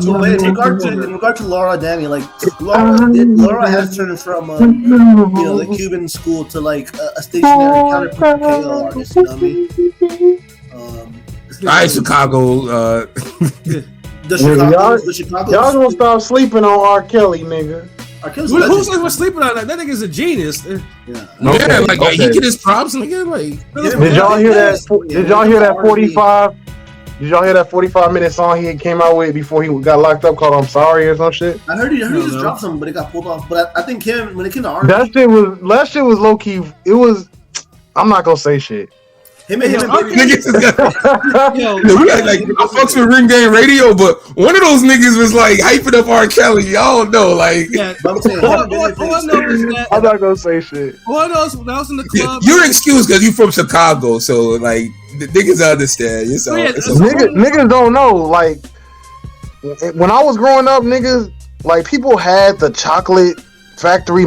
Speaker 5: In regard to Laura Danny, like Laura has turned from the Cuban school to like a stationary counterpoint KO artist. You know what I mean?
Speaker 7: Alright, Chicago.
Speaker 6: The Chicago. Y'all gonna stop sleeping on R. Kelly, nigga.
Speaker 3: Who's sleeping on that? That nigga's a genius.
Speaker 7: Yeah, like he get his props and again, like.
Speaker 6: Did y'all hear that? Did y'all hear that 45? Did y'all hear that 45-minute song he came out with before he got locked up called "I'm Sorry" or some shit?
Speaker 5: I heard he just dropped something, but it got pulled off. But I think when it came to R.
Speaker 6: That shit was low key. It was. I'm not gonna say shit.
Speaker 7: I fucks with Ring Game Radio, but one of those niggas was like hyping up R. Kelly. Y'all know, like.
Speaker 3: Yeah, all I know is that
Speaker 6: I'm not gonna say shit.
Speaker 3: All I know is when I was in the club.
Speaker 7: You're excused because you from Chicago, so like the niggas understand.
Speaker 6: Niggas don't know. Like when I was growing up, niggas like people had the chocolate Factory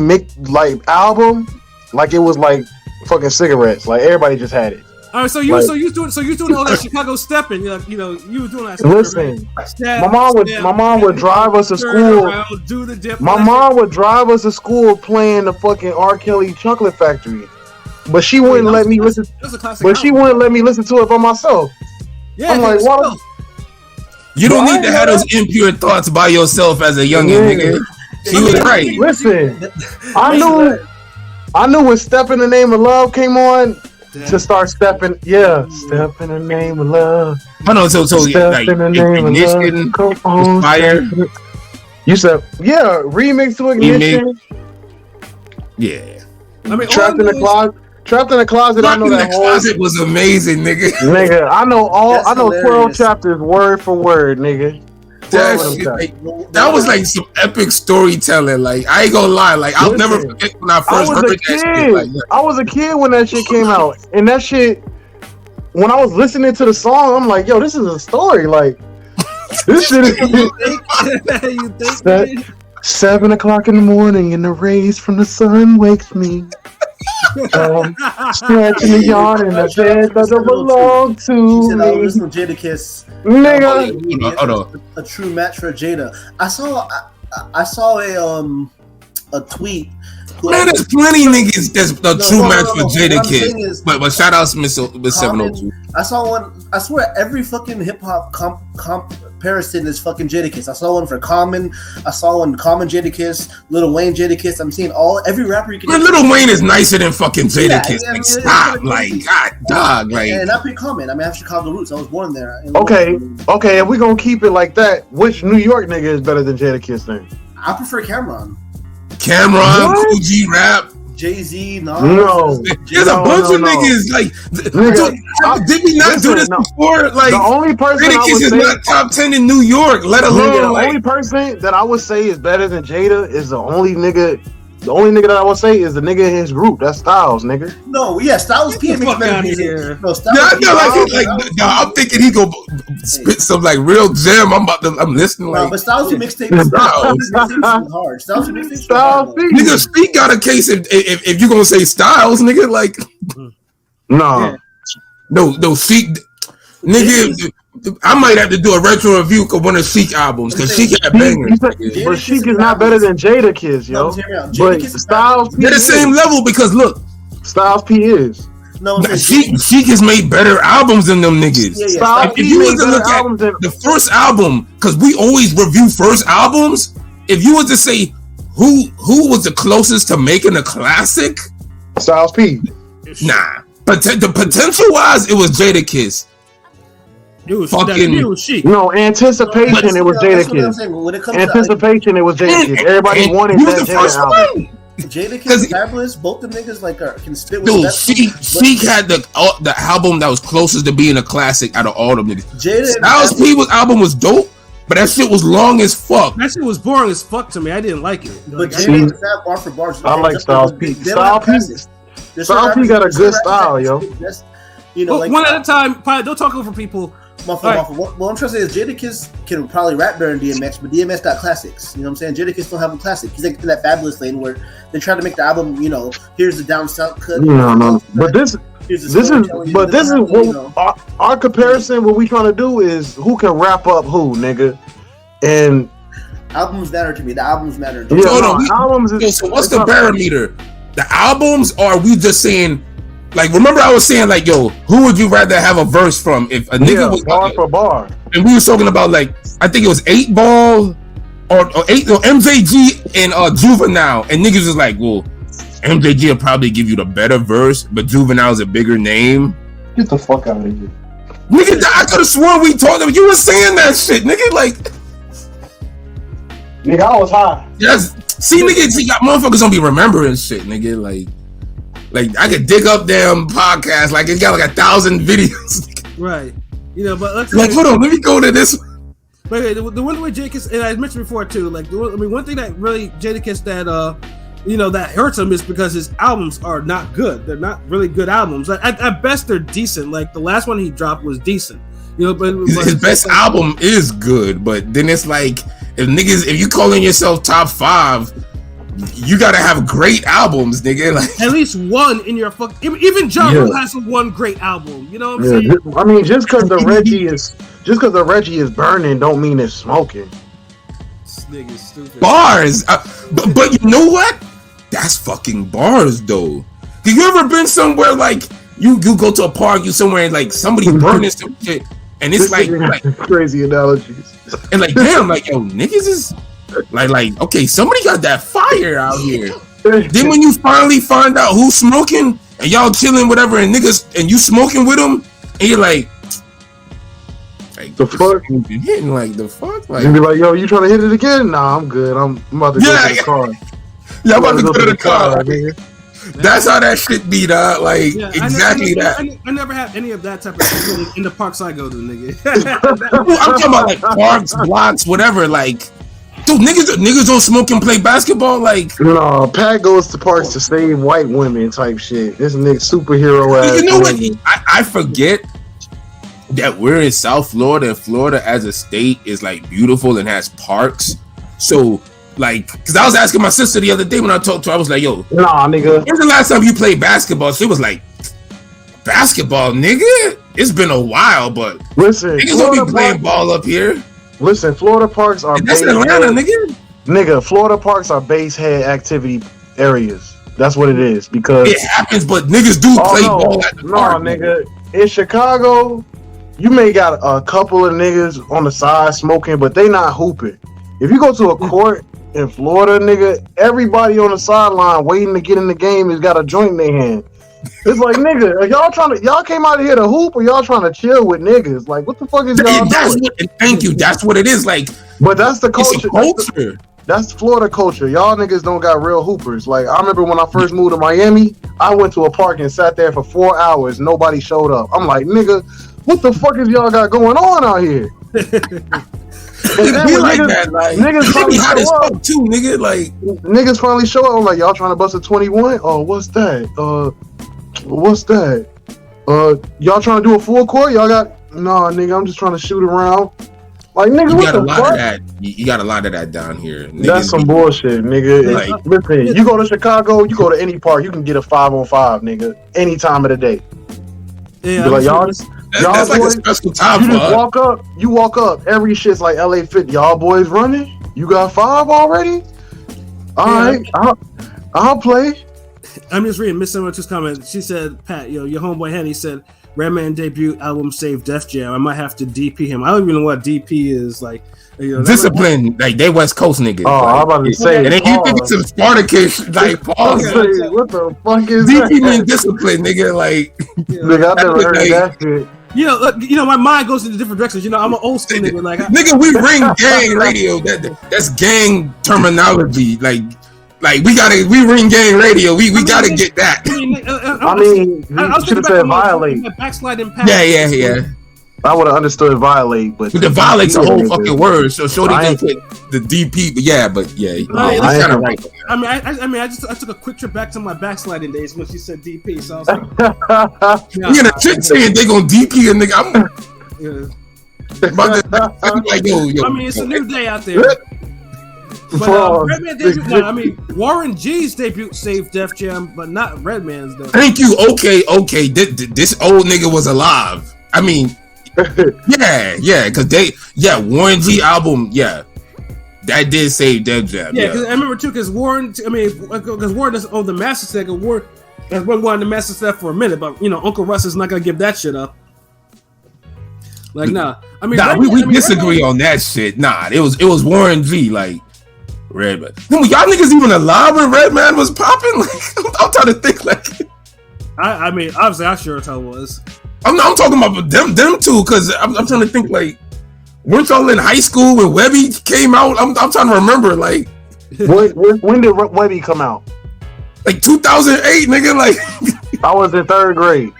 Speaker 6: like album, like it was like fucking cigarettes. Like everybody just had it.
Speaker 3: All right, so you doing all that Chicago stepping, you were doing that.
Speaker 6: Listen,
Speaker 3: step,
Speaker 6: my mom would drive us to school.
Speaker 3: Around, do the dip,
Speaker 6: my mom would drive us to school playing the fucking R. Kelly Chocolate Factory, but she wouldn't let me listen. But she wouldn't let me listen to it by myself.
Speaker 3: Yeah,
Speaker 6: I'm like, why?
Speaker 7: You don't need to have those impure thoughts by yourself as a youngin', nigga. She was right.
Speaker 6: Listen, I knew when "Step in the Name of Love" came on. To start stepping, step in the name of love.
Speaker 7: I know, so
Speaker 6: step
Speaker 7: like
Speaker 6: in the name
Speaker 7: Ignition,
Speaker 6: of love.
Speaker 7: Fire.
Speaker 6: You said, remix to Ignition.
Speaker 7: Yeah.
Speaker 3: I mean,
Speaker 6: Trapped in the Closet. Trapped in the Closet. I know that whole
Speaker 7: closet was amazing, nigga.
Speaker 6: Nigga, I know 12
Speaker 5: hilarious.
Speaker 6: chapters word for word, nigga.
Speaker 7: That was like some epic storytelling. Like I ain't gonna lie, like I'll never forget when I first heard that shit. Like,
Speaker 6: I was a kid when that shit came out, and that shit. When I was listening to the song, I'm like, yo, this is a story. Like this shit is.
Speaker 3: You think
Speaker 6: 7 o'clock in the morning, and the rays from the sun wakes me. Stretching the yard in the bed doesn't belong to
Speaker 5: She said, I
Speaker 6: me.
Speaker 5: was listening to Jadakiss.
Speaker 6: Nigga.
Speaker 7: Hold on.
Speaker 5: A true match for Jada. I saw a tweet.
Speaker 7: Man, there's plenty niggas that's a true match for
Speaker 5: What
Speaker 7: Jada
Speaker 5: I'm saying
Speaker 7: Kiss.
Speaker 5: is-
Speaker 7: But shout out to Miss 702.
Speaker 5: I saw one. I swear, every fucking hip hop comparison is fucking Jadakiss. I saw one for Common. I saw one Common Jadakiss, Lil Wayne Jadakiss. I'm seeing every rapper you can.
Speaker 7: Man, Lil Wayne is nicer than fucking Jada
Speaker 5: Yeah,
Speaker 7: Kiss.
Speaker 5: yeah,
Speaker 7: Like,
Speaker 5: yeah,
Speaker 7: stop.
Speaker 5: yeah.
Speaker 7: Like, god dog. Like,
Speaker 5: And not pretty common. I mean, I have Chicago roots. I was born there.
Speaker 6: Okay, if we gonna keep it like that, which New York nigga is better than Jadakiss then?
Speaker 5: I prefer Cameron,
Speaker 7: Cameron,
Speaker 6: What?
Speaker 7: Cool G Rap.
Speaker 5: Jay-Z, Nas.
Speaker 6: No.
Speaker 7: There's a bunch of niggas. Like, did we not do this before? Like,
Speaker 6: The only person
Speaker 7: Jada
Speaker 6: I
Speaker 7: Kiss
Speaker 6: would
Speaker 7: is
Speaker 6: say,
Speaker 7: not top 10 in New York, let alone.
Speaker 6: the
Speaker 7: Like,
Speaker 6: only person that I would say is better than Jada is the only nigga that I would say is the nigga in his group. That's Styles, nigga.
Speaker 5: No, yeah, Styles P
Speaker 3: Get the
Speaker 5: makes
Speaker 3: fuck
Speaker 5: better
Speaker 3: outta
Speaker 5: music.
Speaker 3: here.
Speaker 5: No, Styles
Speaker 7: yeah, I
Speaker 5: P-
Speaker 7: know,
Speaker 5: Styles-
Speaker 7: I'm thinking he go spit some like real gem. I'm listening
Speaker 5: No,
Speaker 7: like,
Speaker 5: but Styles P mixtapes is hard. Styles P mixtapes is
Speaker 6: Styles
Speaker 5: hard.
Speaker 6: P.
Speaker 7: nigga, Speak got a case if you gonna say Styles, nigga, like,
Speaker 6: No.
Speaker 7: no, Speak, nigga, I might have to do a retro review of one of Sheik albums because Sheik got bangers.
Speaker 6: But Sheik is not better than Jada Kiss, yo.
Speaker 5: No, hear me out.
Speaker 6: But
Speaker 5: Jadakiss is
Speaker 6: Styles P
Speaker 7: They're the
Speaker 6: is.
Speaker 7: same level because look,
Speaker 6: Styles P is.
Speaker 5: No, I'm saying
Speaker 7: Sheik has made better albums than them niggas.
Speaker 5: Yeah,
Speaker 6: Styles
Speaker 7: If
Speaker 6: P
Speaker 7: you
Speaker 6: made
Speaker 7: was to
Speaker 6: better
Speaker 7: look at
Speaker 6: albums than.
Speaker 7: the first album, because we always review first albums, if you was to say who was the closest to making a classic,
Speaker 6: Styles P.
Speaker 7: nah. But the potential wise, it was Jada Kiss.
Speaker 3: It was
Speaker 7: Fucking-
Speaker 3: it was Chic.
Speaker 6: No, Anticipation, it was
Speaker 5: That's
Speaker 6: Jada
Speaker 5: what I'm
Speaker 6: Kiss.
Speaker 5: saying. When it comes to
Speaker 6: Anticipation, it was Jada Kiss. Everybody wanted
Speaker 7: you
Speaker 6: that
Speaker 7: was the
Speaker 6: Jada
Speaker 7: first
Speaker 6: album.
Speaker 7: one.
Speaker 5: Jadakiss and Fabulous, both the niggas can spit with
Speaker 7: Dude,
Speaker 5: that.
Speaker 7: Sheik had the album that was closest to being a classic out of all them niggas.
Speaker 5: Jada and
Speaker 7: Styles P album was dope, but that shit was long as fuck.
Speaker 3: That shit was boring as fuck to me. I didn't like it.
Speaker 5: But
Speaker 3: Like,
Speaker 5: Jada and Fab bar for bars.
Speaker 6: I like Styles P.
Speaker 5: They don't have classics. There's
Speaker 6: Styles
Speaker 5: certain
Speaker 6: P got a
Speaker 5: rappers-
Speaker 6: good
Speaker 5: there's certain
Speaker 6: style,
Speaker 5: rappers
Speaker 6: yo.
Speaker 5: that's- You know, like
Speaker 3: one at a time. Probably don't talk over people.
Speaker 5: What I'm trying to say is Jadakiss can probably rap better than DMX, but DMX got classics. You know what I'm saying? Jadakiss don't have a classic. He's like in that Fabulous lane where they try to make the album. You know, here's the down south cut.
Speaker 6: No. But this
Speaker 5: Here's the
Speaker 6: is
Speaker 5: storytelling.
Speaker 6: but this is
Speaker 5: You
Speaker 6: what
Speaker 5: know.
Speaker 6: our comparison. What we trying to do is who can wrap up who, nigga. And
Speaker 5: Albums matter to me. The albums matter. To me.
Speaker 6: yeah,
Speaker 7: Hold
Speaker 6: no,
Speaker 7: on,
Speaker 6: albums is,
Speaker 7: so what's
Speaker 6: it's
Speaker 7: the
Speaker 6: not-
Speaker 7: barometer? The albums, or are we just saying, like, remember I was saying, like, yo, who would you rather have a verse from? If a nigga
Speaker 6: Yeah,
Speaker 7: was
Speaker 6: bar for bar.
Speaker 7: and we was talking about, like, I think it was 8 Ball or MJG and Juvenile, and niggas was like, well, MJG will probably give you the better verse, but Juvenile's a bigger name.
Speaker 6: Get the fuck out of here.
Speaker 7: Nigga, I could have sworn we talked about you were saying that shit, nigga. Like,
Speaker 6: Nigga, I was high.
Speaker 7: yes, see, nigga, see, motherfuckers don't be remembering shit, nigga. Like I could dig up damn podcasts, like it's got like 1,000 videos.
Speaker 3: Right. You know, but let's
Speaker 7: Like, hold on, let me go to this.
Speaker 3: Wait, the one way Jadakiss, and I mentioned before too, like one thing that really Jadakiss that that hurts him is because his albums are not good. They're not really good albums. At best, they're decent. Like the last one he dropped was decent. You know, but
Speaker 7: His best album is good, but then it's like if you calling yourself top 5, you gotta have great albums, nigga. Like
Speaker 3: At least one in your fuck. Even Ja Rule has one great album. You know what I'm saying?
Speaker 6: I mean, just because the Reggie is burning, don't mean it's smoking.
Speaker 3: This nigga's stupid.
Speaker 7: bars, but you know what? That's fucking bars, though. Have you ever been somewhere like you go to a park, you somewhere and like somebody burning some shit, and it's like
Speaker 6: crazy analogies,
Speaker 7: and like damn, like yo, niggas is like okay, somebody got that fire out here. Then when you finally find out who's smoking and y'all chilling whatever and niggas and you smoking with them and you're like
Speaker 6: the fuck
Speaker 7: been hitting like the fuck like
Speaker 6: you be like, yo, you trying to hit it again? Nah, I'm good. I'm about to go to the car.
Speaker 7: Yeah, I'm about to go to the car. That's how that shit be, dog. Like exactly that.
Speaker 3: I never had any of that type of shit in the parks I go to, nigga.
Speaker 7: I'm talking about like parks, blocks, whatever. Like, dude, niggas don't smoke and play basketball. Like,
Speaker 6: no, Pat goes to parks to save white women type shit. This nigga superhero ass.
Speaker 7: You know what? I forget that we're in South Florida, and Florida as a state is like beautiful and has parks. So, like, because I was asking my sister the other day when I talked to her, I was like, yo,
Speaker 6: nah, nigga,
Speaker 7: when's the last time you played basketball? She was like, basketball, nigga? It's been a while, but
Speaker 6: listen,
Speaker 7: niggas don't be playing ball up here.
Speaker 6: Listen, Florida parks are
Speaker 7: that's in Atlanta, nigga.
Speaker 6: Nigga, Florida parks are base head activity areas. That's what it is, because
Speaker 7: it happens, but niggas do play ball at the park.
Speaker 6: No, nigga, in Chicago, you may got a couple of niggas on the side smoking, but they not hooping. If you go to a court in Florida, nigga, everybody on the sideline waiting to get in the game has got a joint in their hand. It's like, nigga, are y'all came out of here to hoop, or y'all trying to chill with niggas? Like, what the fuck is y'all doing?
Speaker 7: Thank you. That's what it is. Like,
Speaker 6: but that's the culture.
Speaker 7: Culture.
Speaker 6: That's Florida culture. Y'all niggas don't got real hoopers. Like, I remember when I first moved to Miami, I went to a park and sat there for 4 hours. Nobody showed up. I'm like, nigga, what the fuck is y'all got going on out here? And then when
Speaker 7: like that, like,
Speaker 6: niggas finally show up
Speaker 7: too, nigga. Like,
Speaker 6: niggas finally show up. I'm like, y'all trying to bust a 21? Oh, what's that? What's that? Y'all trying to do a full court? Y'all got nah, nigga. I'm just trying to shoot around. Like, nigga,
Speaker 7: you
Speaker 6: what
Speaker 7: got
Speaker 6: the
Speaker 7: a lot
Speaker 6: fuck?
Speaker 7: of that. You got a lot of that down here. Niggas
Speaker 6: That's some bullshit, nigga.
Speaker 7: Like,
Speaker 6: listen, you go to Chicago, you go to any park, you can get a 5-on-5, nigga, any time of the day.
Speaker 3: Yeah,
Speaker 6: like, y'all
Speaker 7: that's
Speaker 6: boys,
Speaker 7: like a special time
Speaker 6: you
Speaker 7: for
Speaker 6: just walk up. Every shit's like LA Fit. Y'all boys running? You got 5 already? All right, I'll play.
Speaker 3: I'm just reading Miss 702's comment. She said, Pat, your homeboy Henny said, Redman debut album saved Def Jam. I might have to DP him. I don't even know what DP is. Like,
Speaker 7: discipline, like they West Coast niggas.
Speaker 6: Oh,
Speaker 7: like,
Speaker 6: I'm about to say,
Speaker 7: and then you think it's some Spartacus, like pause.
Speaker 6: What the fuck is
Speaker 7: DP
Speaker 6: that?
Speaker 7: mean discipline, nigga. Like,
Speaker 6: nigga, I never heard that shit.
Speaker 3: My mind goes into different directions. I'm an old school nigga. Like,
Speaker 7: nigga, we ring gang radio. That's gang terminology. Like we ring gang radio. We gotta get that.
Speaker 6: You should have said violate.
Speaker 3: Backsliding.
Speaker 7: Yeah.
Speaker 6: I would have understood violate, but
Speaker 7: the violate's a whole fucking word. So Shorty can put the DP, but yeah, that's kind of right.
Speaker 3: I took a quick trip back to my backsliding days when she said DP. So I was like,
Speaker 7: the chick saying they gonna DP a nigga. I'm like, yo.
Speaker 3: I mean, it's a new day out there. But Redman debut, Warren G's debut saved Def Jam, but not Redman's though.
Speaker 7: Thank you. Okay. This old nigga was alive. I mean, yeah, because Warren G album, that did save Def Jam.
Speaker 3: Yeah, because I remember too, because Warren doesn't own the master set. Warren has been wanting the master set for a minute, but Uncle Russ is not gonna give that shit up. Like, nah.
Speaker 7: We disagree on that shit. Nah, it was Warren G, like Redman. Y'all niggas even alive when Redman was popping? Like, I'm trying to think. Like,
Speaker 3: obviously, I sure as hell was.
Speaker 7: I'm talking about them two, because I'm trying to think, like, weren't y'all in high school when Webby came out? I'm trying to remember, like,
Speaker 6: when did Webby come out?
Speaker 7: Like 2008, nigga. Like,
Speaker 6: I was in 3rd grade.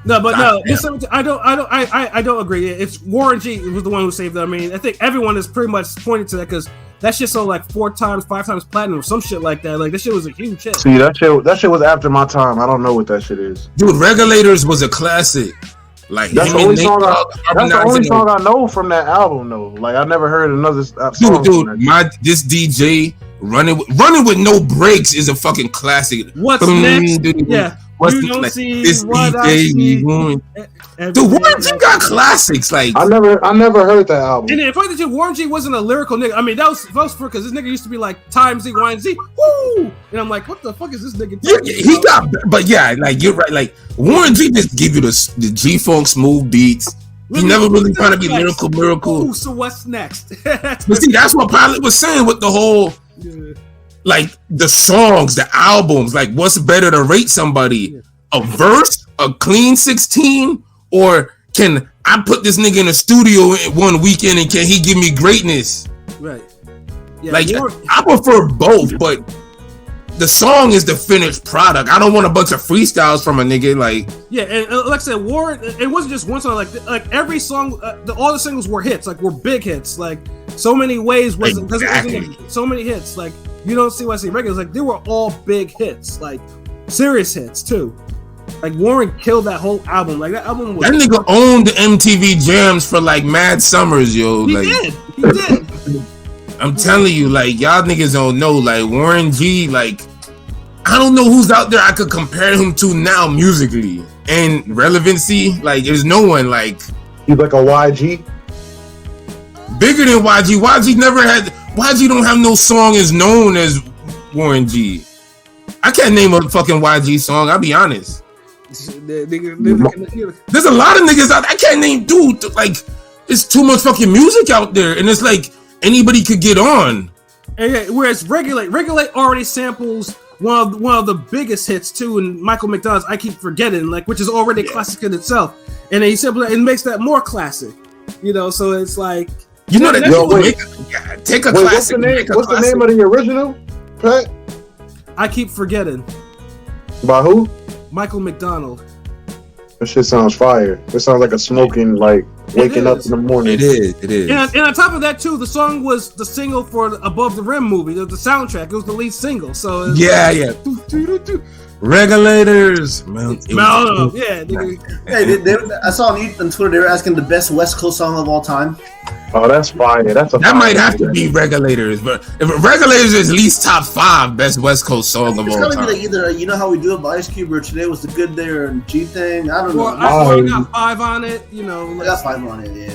Speaker 3: No, but I don't agree. It's Warren G was the one who saved that. I think everyone is pretty much pointing to that, because that shit sold like 5 times platinum or some shit like that. Like, that shit was a huge hit.
Speaker 6: See, that shit was after my time. I don't know what that shit is.
Speaker 7: Dude, Regulators was a classic. Like,
Speaker 6: that's the only song I know from that album, though. Like, I never heard another song.
Speaker 7: Dude, this DJ Running with no brakes is a fucking classic.
Speaker 3: What's next? Yeah.
Speaker 7: What's
Speaker 3: You don't
Speaker 7: like,
Speaker 3: see
Speaker 7: this
Speaker 3: what I
Speaker 7: DJ
Speaker 3: see.
Speaker 7: Warren. The Warren G got classics. Like
Speaker 6: I never heard that album.
Speaker 3: And the funny thing, Warren G wasn't a lyrical nigga. I mean, that was for because this nigga used to be like Time Z, Y, and Z. Woo! And I'm like, what the fuck is this nigga?
Speaker 7: yeah, he got, but yeah, like you're right. Like Warren G just give you the G Funk smooth beats. He never really trying to be lyrical.
Speaker 3: Ooh, so what's next?
Speaker 7: But see, that's what Pilot was saying with the whole.
Speaker 3: Yeah.
Speaker 7: Like the songs, the albums, like what's better to rate somebody? A verse, a clean 16, or can I put this nigga in a studio one weekend and can he give me greatness?
Speaker 3: Right. Yeah,
Speaker 7: like I prefer both, but the song is the finished product. I don't want a bunch of freestyles from a nigga. Like
Speaker 3: and like I said, Warren. It wasn't just one song. Like every song, all the singles were hits. Like were big hits. Like so many ways wasn't because it wasn't so many hits. Like you don't see what I see regulars. Like they were all big hits. Like serious hits too. Like Warren killed that whole album. Like that album was.
Speaker 7: That nigga owned the MTV Jams for like mad summers, yo.
Speaker 3: He
Speaker 7: like,
Speaker 3: did.
Speaker 7: I'm telling you, like y'all niggas don't know. Like Warren G, like I don't know who's out there I could compare him to now musically and relevancy. Like there's no one like.
Speaker 6: He's like a YG.
Speaker 7: Bigger than YG. YG never had. YG don't have no song as known as Warren G. I can't name a fucking YG song. I'll be honest. There's a lot of niggas out. I can't name, dude. Like, it's too much fucking music out there, and it's like anybody could get on.
Speaker 3: And whereas Regulate already samples one of the biggest hits too, and Michael McDonald's "I Keep Forgetting," like which is already a classic in itself, and then he simply it makes that more classic. You know, so it's like
Speaker 7: take a classic.
Speaker 6: What's the name of the original? Pat?
Speaker 3: I Keep Forgetting.
Speaker 6: By who?
Speaker 3: Michael McDonald.
Speaker 6: That shit sounds fire. It sounds like a smoking, like waking up in the morning.
Speaker 7: It is.
Speaker 3: And on top of that too, the song was the single for the Above the Rim movie, the soundtrack. It was the lead single. So
Speaker 7: yeah. Regulators.
Speaker 5: I saw on Twitter they were asking the best West Coast song of all time.
Speaker 6: Oh, that's fire.
Speaker 7: That might have to be Regulators, but if Regulators is at least top 5 best West Coast song of all time.
Speaker 5: It's gotta be like either you know how we do it by Ice Cube or Today Was the Good Day or G Thing. I don't know.
Speaker 3: I got 5 on it. You know,
Speaker 5: I got 5 on it. Yeah.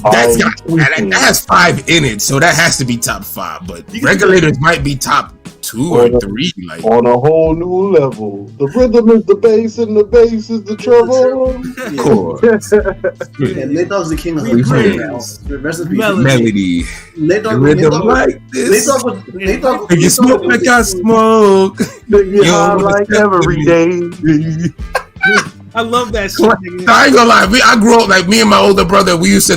Speaker 7: That has 5 in it, so that has to be top 5. But Regulators might be top 2 or 3, like
Speaker 6: on a whole new level. The rhythm is the bass, and the bass is the treble.
Speaker 7: Cool.
Speaker 5: Nate Dogg's the king of hooks.
Speaker 7: Melody.
Speaker 5: Nate Dogg
Speaker 7: like this.
Speaker 5: Nate Dogg.
Speaker 7: If you smoke like I smoke,
Speaker 6: you like every day.
Speaker 3: I love that shit.
Speaker 7: I ain't gonna lie. I grew up like me and my older brother. We used to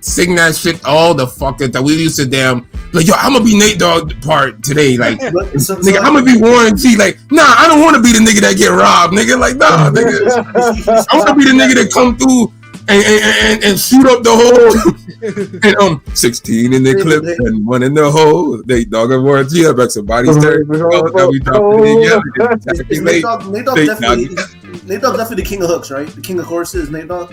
Speaker 7: sing that shit all the fucking time. We used to like, yo, I'm gonna be Nate Dogg part today. Like, nigga, I'm gonna be Warren G. Like, nah, I don't want to be the nigga that get robbed, nigga. Like, nah, nigga. I want to be the nigga that come through and shoot up the hole. And 16 in the clip and 1 in the hole. Nate Dogg and Warren G. I bet somebody's there.
Speaker 5: Nate Dogg's definitely the king of hooks, right? The king of choruses, Nate Dogg.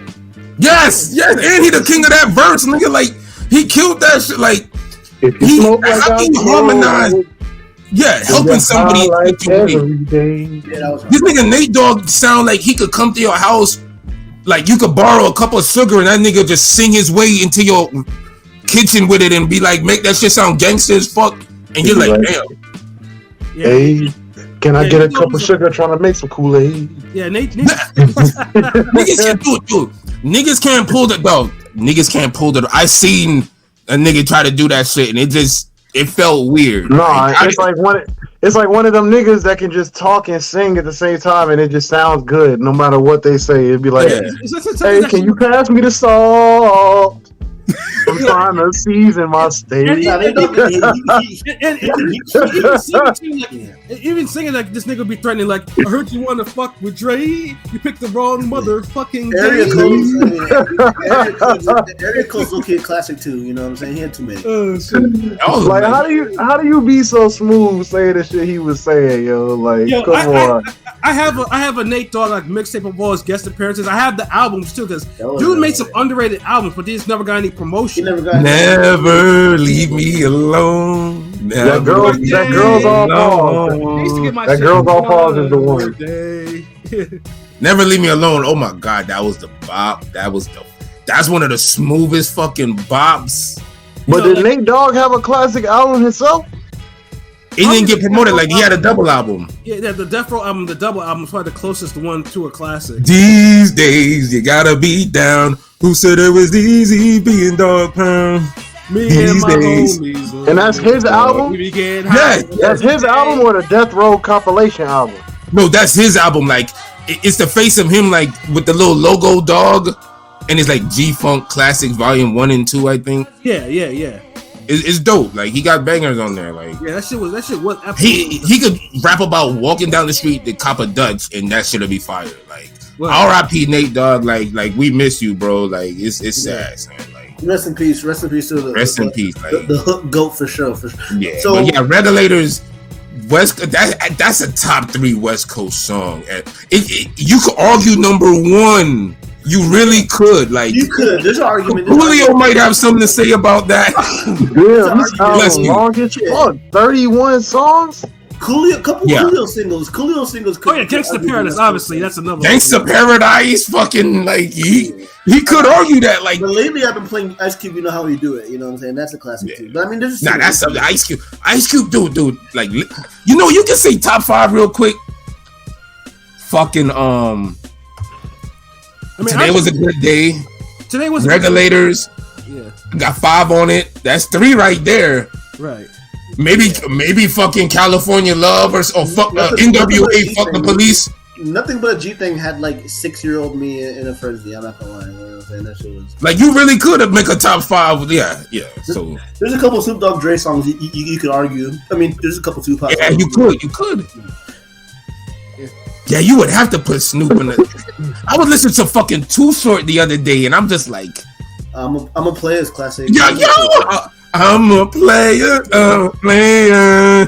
Speaker 7: Yes, and he the king of that verse, nigga. Like he killed that shit. Like how can you harmonize? Yeah, helping somebody.
Speaker 6: Like every day.
Speaker 7: This nigga Nate Dogg sound like he could come to your house. Like you could borrow a cup of sugar and that nigga just sing his way into your kitchen with it and be like, make that shit sound gangster as fuck. And you're like, damn.
Speaker 6: Hey, can I get a cup of sugar trying to make some Kool-Aid?
Speaker 3: Yeah, Nate.
Speaker 7: Niggas can't do it, dude. Niggas can't pull the dog. Niggas can't pull the. I seen a nigga try to do that shit and it felt weird.
Speaker 6: No, it's like one of them niggas that can just talk and sing at the same time and it just sounds good no matter what they say. It'd be like, hey, can you pass me the salt? I'm trying to season my steak.
Speaker 3: Even singing like this nigga be threatening, like, I heard you want to fuck with Dre. You picked the wrong motherfucking
Speaker 5: Area Code's okay classic too. You know what I'm saying? He had too many.
Speaker 6: Like, how do you be so smooth saying the shit he was saying, yo? Like, come on.
Speaker 3: I have a Nate Dogg like mixtape of all his guest appearances. I have the albums too because dude made some underrated albums, but he's never got any promotion.
Speaker 7: Never leave me alone.
Speaker 6: That girl's all pause.
Speaker 3: I used to get my
Speaker 6: That
Speaker 3: shit
Speaker 6: girl's all pause
Speaker 3: on
Speaker 6: is the one.
Speaker 3: birthday.
Speaker 7: Never Leave Me Alone. Oh my god, that was the bop. That's one of the smoothest fucking bops.
Speaker 6: But did Nate Dogg have a classic album himself?
Speaker 7: He didn't get promoted like he had a double album.
Speaker 3: Yeah, the Death Row album, the double album, is probably the closest one to a classic.
Speaker 7: These days you gotta be down. Who said it was easy being dog pound?
Speaker 3: Me
Speaker 7: These
Speaker 3: and my
Speaker 7: days.
Speaker 3: homies.
Speaker 6: And that's his album?
Speaker 3: We began
Speaker 7: Yeah,
Speaker 6: That's his album or the Death Row compilation album?
Speaker 7: No, that's his album. Like it's the face of him, like with the little logo dog, and it's like G-Funk Classics Volume 1 and 2, I think.
Speaker 3: Yeah.
Speaker 7: It's dope. Like he got bangers on there. Like
Speaker 3: Yeah, that shit was absolutely.
Speaker 7: he could rap about walking down the street to cop a Dutch, and that shit'll be fire. Like
Speaker 3: Well,
Speaker 7: R.I.P. Nate Dogg. Like we miss you, bro. Like it's sad, man. Like
Speaker 5: Rest in peace to the
Speaker 7: rest in peace. Like
Speaker 5: the hook goat for sure.
Speaker 7: yeah,
Speaker 5: So
Speaker 7: but yeah, Regulators. That's a top 3 West Coast song. You could argue number 1. You really could. Like
Speaker 5: you could. There's an argument.
Speaker 7: Julio might have something to say about that.
Speaker 6: Yeah, this
Speaker 7: Bless
Speaker 6: album
Speaker 7: you.
Speaker 6: long as fuck. 31 songs?
Speaker 5: Coolio singles.
Speaker 3: Oh yeah, Gangsta Paradise. Obviously, that's another.
Speaker 7: Gangsta Paradise, fucking like he could argue that. Like
Speaker 5: But lately, I've been playing Ice Cube. You know how you do it. You know what I'm saying? That's a classic too. But I mean, there's
Speaker 7: that's something. Ice Cube, dude. Like you can say top 5 real quick. Fucking today was a good day.
Speaker 3: Today was
Speaker 7: Regulators.
Speaker 3: Yeah.
Speaker 7: Got 5 on it. That's 3 right there.
Speaker 3: Right.
Speaker 7: Maybe fucking California Love or fuck NWA. Fuck the police.
Speaker 5: Nothing But a G Thing had like 6-year-old me in a frenzy. I'm not gonna lie. You know what I'm saying? That shit was
Speaker 7: Like you really could have make a top 5. Yeah. So
Speaker 5: there's a couple Snoop Dogg Dre songs you could argue. I mean, there's a couple Tupac.
Speaker 7: yeah,
Speaker 5: songs.
Speaker 7: you could. Yeah, you would have to put Snoop in it. I was listening to fucking Too Short the other day, and I'm just like,
Speaker 5: I'm a Players classic.
Speaker 7: I'm a player,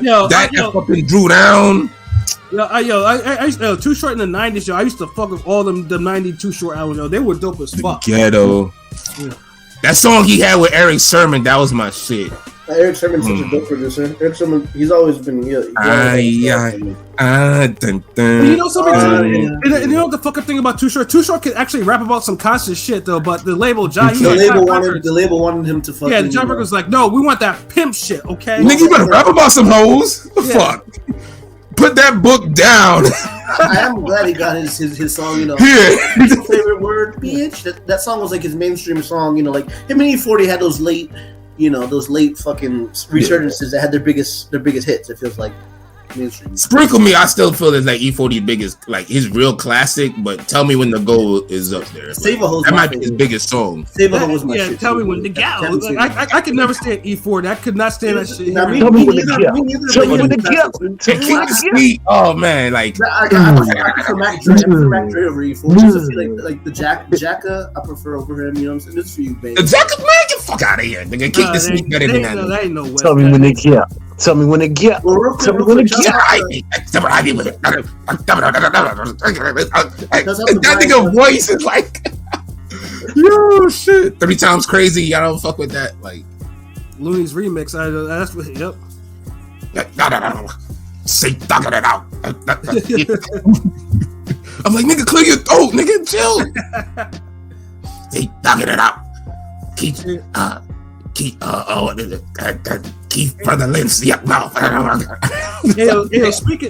Speaker 3: Yo,
Speaker 7: that fucking drew down.
Speaker 3: I used to, Too Short in the 90s, yo. I used to fuck with all them the 90 Too Short albums, yo. They were dope as fuck.
Speaker 7: Ghetto.
Speaker 3: Yeah.
Speaker 7: That song he had with Eric Sermon, that was my shit.
Speaker 5: Eric Sermon's such a dope producer. Eric Sermon, he's always been.
Speaker 3: You know something? You know what the fucking thing about Too Short? Too Short can actually rap about some constant shit though, but the label
Speaker 5: The label wanted him to fucking.
Speaker 3: Yeah, the John Records was like, no, we want that pimp shit, okay?
Speaker 7: Nigga, you better rap about some hoes. Fuck. Put that book down.
Speaker 5: I am glad he got his song. You know,
Speaker 7: Yeah.
Speaker 5: his favorite word, bitch. That song was like his mainstream song. You know, like him and E40 had those late fucking resurgences that had their biggest hits. It feels like mainstream.
Speaker 7: Sprinkle Me, I still feel is like E40's biggest, like his real classic, but Tell Me When the Goal is up there.
Speaker 5: Save a Ho's
Speaker 7: that
Speaker 5: my
Speaker 7: might be his biggest song.
Speaker 5: Save a Ho was my shit.
Speaker 3: Tell me when the gal. Like, I could never stand E40. I could not stand that shit.
Speaker 5: Now, me
Speaker 6: Tell me when
Speaker 5: neither,
Speaker 6: the
Speaker 5: me neither,
Speaker 6: Tell me
Speaker 5: but
Speaker 6: when the
Speaker 5: he-
Speaker 6: gap.
Speaker 7: And Keep the Sweet. Oh man, like
Speaker 5: I prefer Mac Dre over E40. Just to feel like the Jacka, I prefer over him. You know what I'm saying? This is for you, baby.
Speaker 7: the Jacket man, get the fuck out of here. Nigga, Keep the Sweet better than that.
Speaker 3: That ain't no way.
Speaker 6: Tell me when they get. Tell me when they get.
Speaker 5: Well, real
Speaker 6: Tell me
Speaker 5: quick,
Speaker 6: when they
Speaker 5: just-
Speaker 6: get.
Speaker 7: That nigga voice is like, yo, shit. 3 times crazy. I don't fuck with that. Like,
Speaker 3: Looney's remix. That's what. Yep.
Speaker 7: say thugging it out. I'm like, nigga, clear your throat, nigga, chill. Say thugging it out. Keith brother lives your mouth.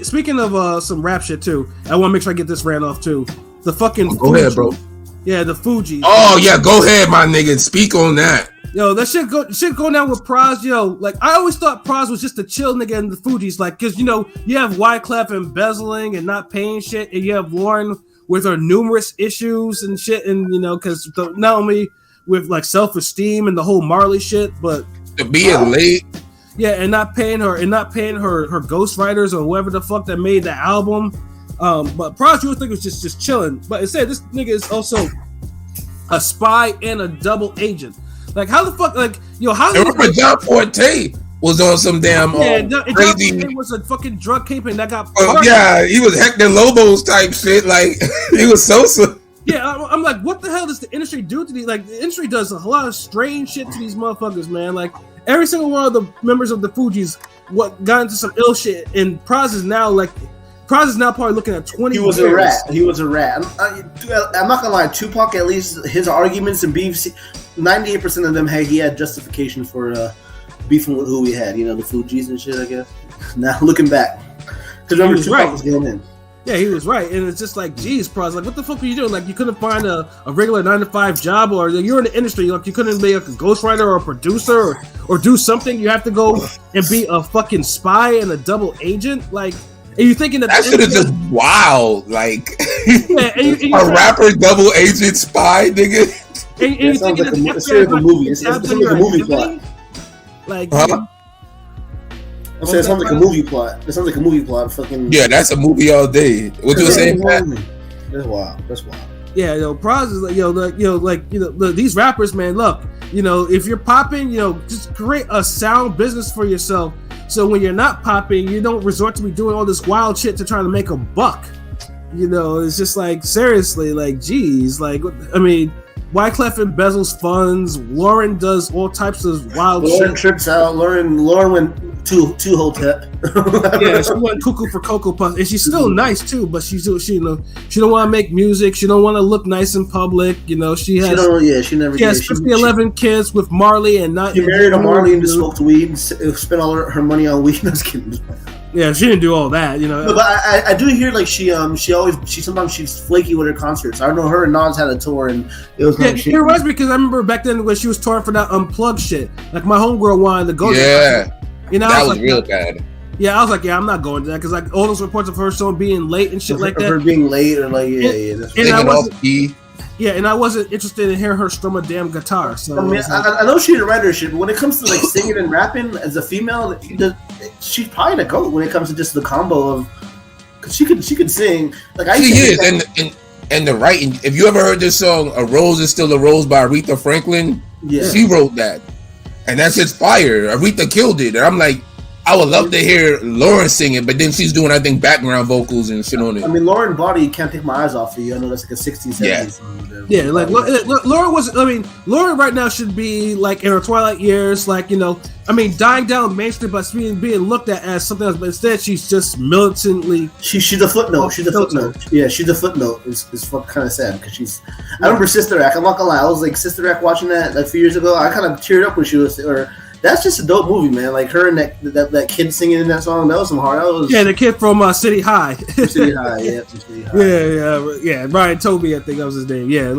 Speaker 3: Speaking of some rap shit too, I want to make sure I get this rant off too. The fucking
Speaker 7: Go ahead, bro.
Speaker 3: Yeah, the Fuji.
Speaker 7: Oh yeah, go ahead, my nigga. Speak on that.
Speaker 3: Yo, that shit going down with Praz. Yo, like I always thought Praz was just a chill nigga in the Fugees, like because you know you have Wyclef embezzling and not paying shit, and you have Lauren with her numerous issues and shit, and you know because not only with like self-esteem and the whole Marley shit, but
Speaker 7: To being late.
Speaker 3: yeah, and not paying her ghostwriters or whoever the fuck that made the album. But Praz, you would think it was just chilling, but instead this nigga is also a spy and a double agent. Like how the fuck, like yo, how?
Speaker 7: I remember John Forte was on some damn crazy.
Speaker 3: It was a fucking drug kingpin that got.
Speaker 7: Yeah, he was Hector Lobos type shit. Like he was Sosa.
Speaker 3: Yeah, I'm like, what the hell does the industry do to these? Like the industry does a lot of strange shit to these motherfuckers, man. Like every single one of the members of the Fugees what got into some ill shit, and Praz is now probably looking at 20
Speaker 5: He was
Speaker 3: years.
Speaker 5: a rat. He was a rat. I'm not gonna lie. Tupac, at least his arguments and beefs, 98% of them he had justification for beefing with who we had. You know, the Fugees and shit. I guess. Now looking back, because remember Tupac was getting in.
Speaker 3: Yeah, he was right, and it's just like, geez, Praz, like, what the fuck are you doing? Like, you couldn't find a regular 9-to-5 job, or you're in the industry, like, you couldn't be a ghostwriter or a producer or do something. You have to go and be a fucking spy and a double agent, like. And you thinking that
Speaker 7: shit is just wild, like
Speaker 3: yeah,
Speaker 7: a rapper, double agent, spy, nigga.
Speaker 3: And you thinking that
Speaker 5: it sounds like a movie. It sounds like a movie plot.
Speaker 3: Like,
Speaker 5: I said it sounds like a movie plot. It sounds like a movie plot. Fucking
Speaker 7: that's a movie all day. What you were saying, Pat?
Speaker 5: That's wild. That's wild.
Speaker 3: Yeah, Praz is like, these rappers, man. Look, if you're popping, just create a sound business for yourself. So when you're not popping, you don't resort to be doing all this wild shit to try to make a buck. It's just like, seriously, like, geez, like, I mean, Wyclef embezzles funds. Lauren does all types of wild shit.
Speaker 5: Lauren trips out. Lauren went to Hotep.
Speaker 3: Yeah, she went cuckoo for Cocoa Puffs, and she's still nice too. But she don't want to make music. She don't want to look nice in public. She has 11 kids with Marley, and not.
Speaker 5: She married a Marley and just smoked weed, and spent all her money on weed. I was kidding.
Speaker 3: Yeah, she didn't do all that,
Speaker 5: No, but I do hear like she sometimes she's flaky with her concerts. I know her and Nas had a tour, and it was
Speaker 3: it was because I remember back then when she was touring for that Unplugged shit. Like my homegirl wanted to go.
Speaker 7: Yeah, that was
Speaker 3: like,
Speaker 7: real bad.
Speaker 3: Yeah, I was like, I'm not going to that because like all those reports of her song being late and shit like that.
Speaker 5: Her being late or like
Speaker 3: and I wasn't interested in hearing her strum a damn guitar. So
Speaker 5: I mean, I know she's a writer shit, but when it comes to like singing and rapping as a female, she's probably the GOAT when it comes to just the combo of, because she could sing. Like
Speaker 7: she is, and the writing. If you ever heard this song, "A Rose Is Still a Rose" by Aretha Franklin, she wrote that, and that's just fire. Aretha killed it, and I'm like, I would love to hear Lauren sing it, but then she's doing, I think, background vocals and shit on it.
Speaker 5: I mean, Lauren Body, Can't Take My Eyes Off of You. I know that's like a 60s, 70s song.
Speaker 3: Yeah, like Lauren was. I mean, Lauren right now should be like in her twilight years, like dying down Main Street by being looked at as something else. But instead, she's just militantly.
Speaker 5: She's a footnote. She's a footnote. Yeah, she's a footnote. It's kind of sad because she's. I remember Sister Act. I'm not gonna lie. I was like Sister Act watching that like a few years ago. I kind of teared up when she was That's just a dope movie, man. Like her and that kid singing in that song, that was some hard.
Speaker 3: The kid from City High.
Speaker 5: City High, yeah, City High.
Speaker 3: Yeah. Brian Toby, I think that was his name. Yeah,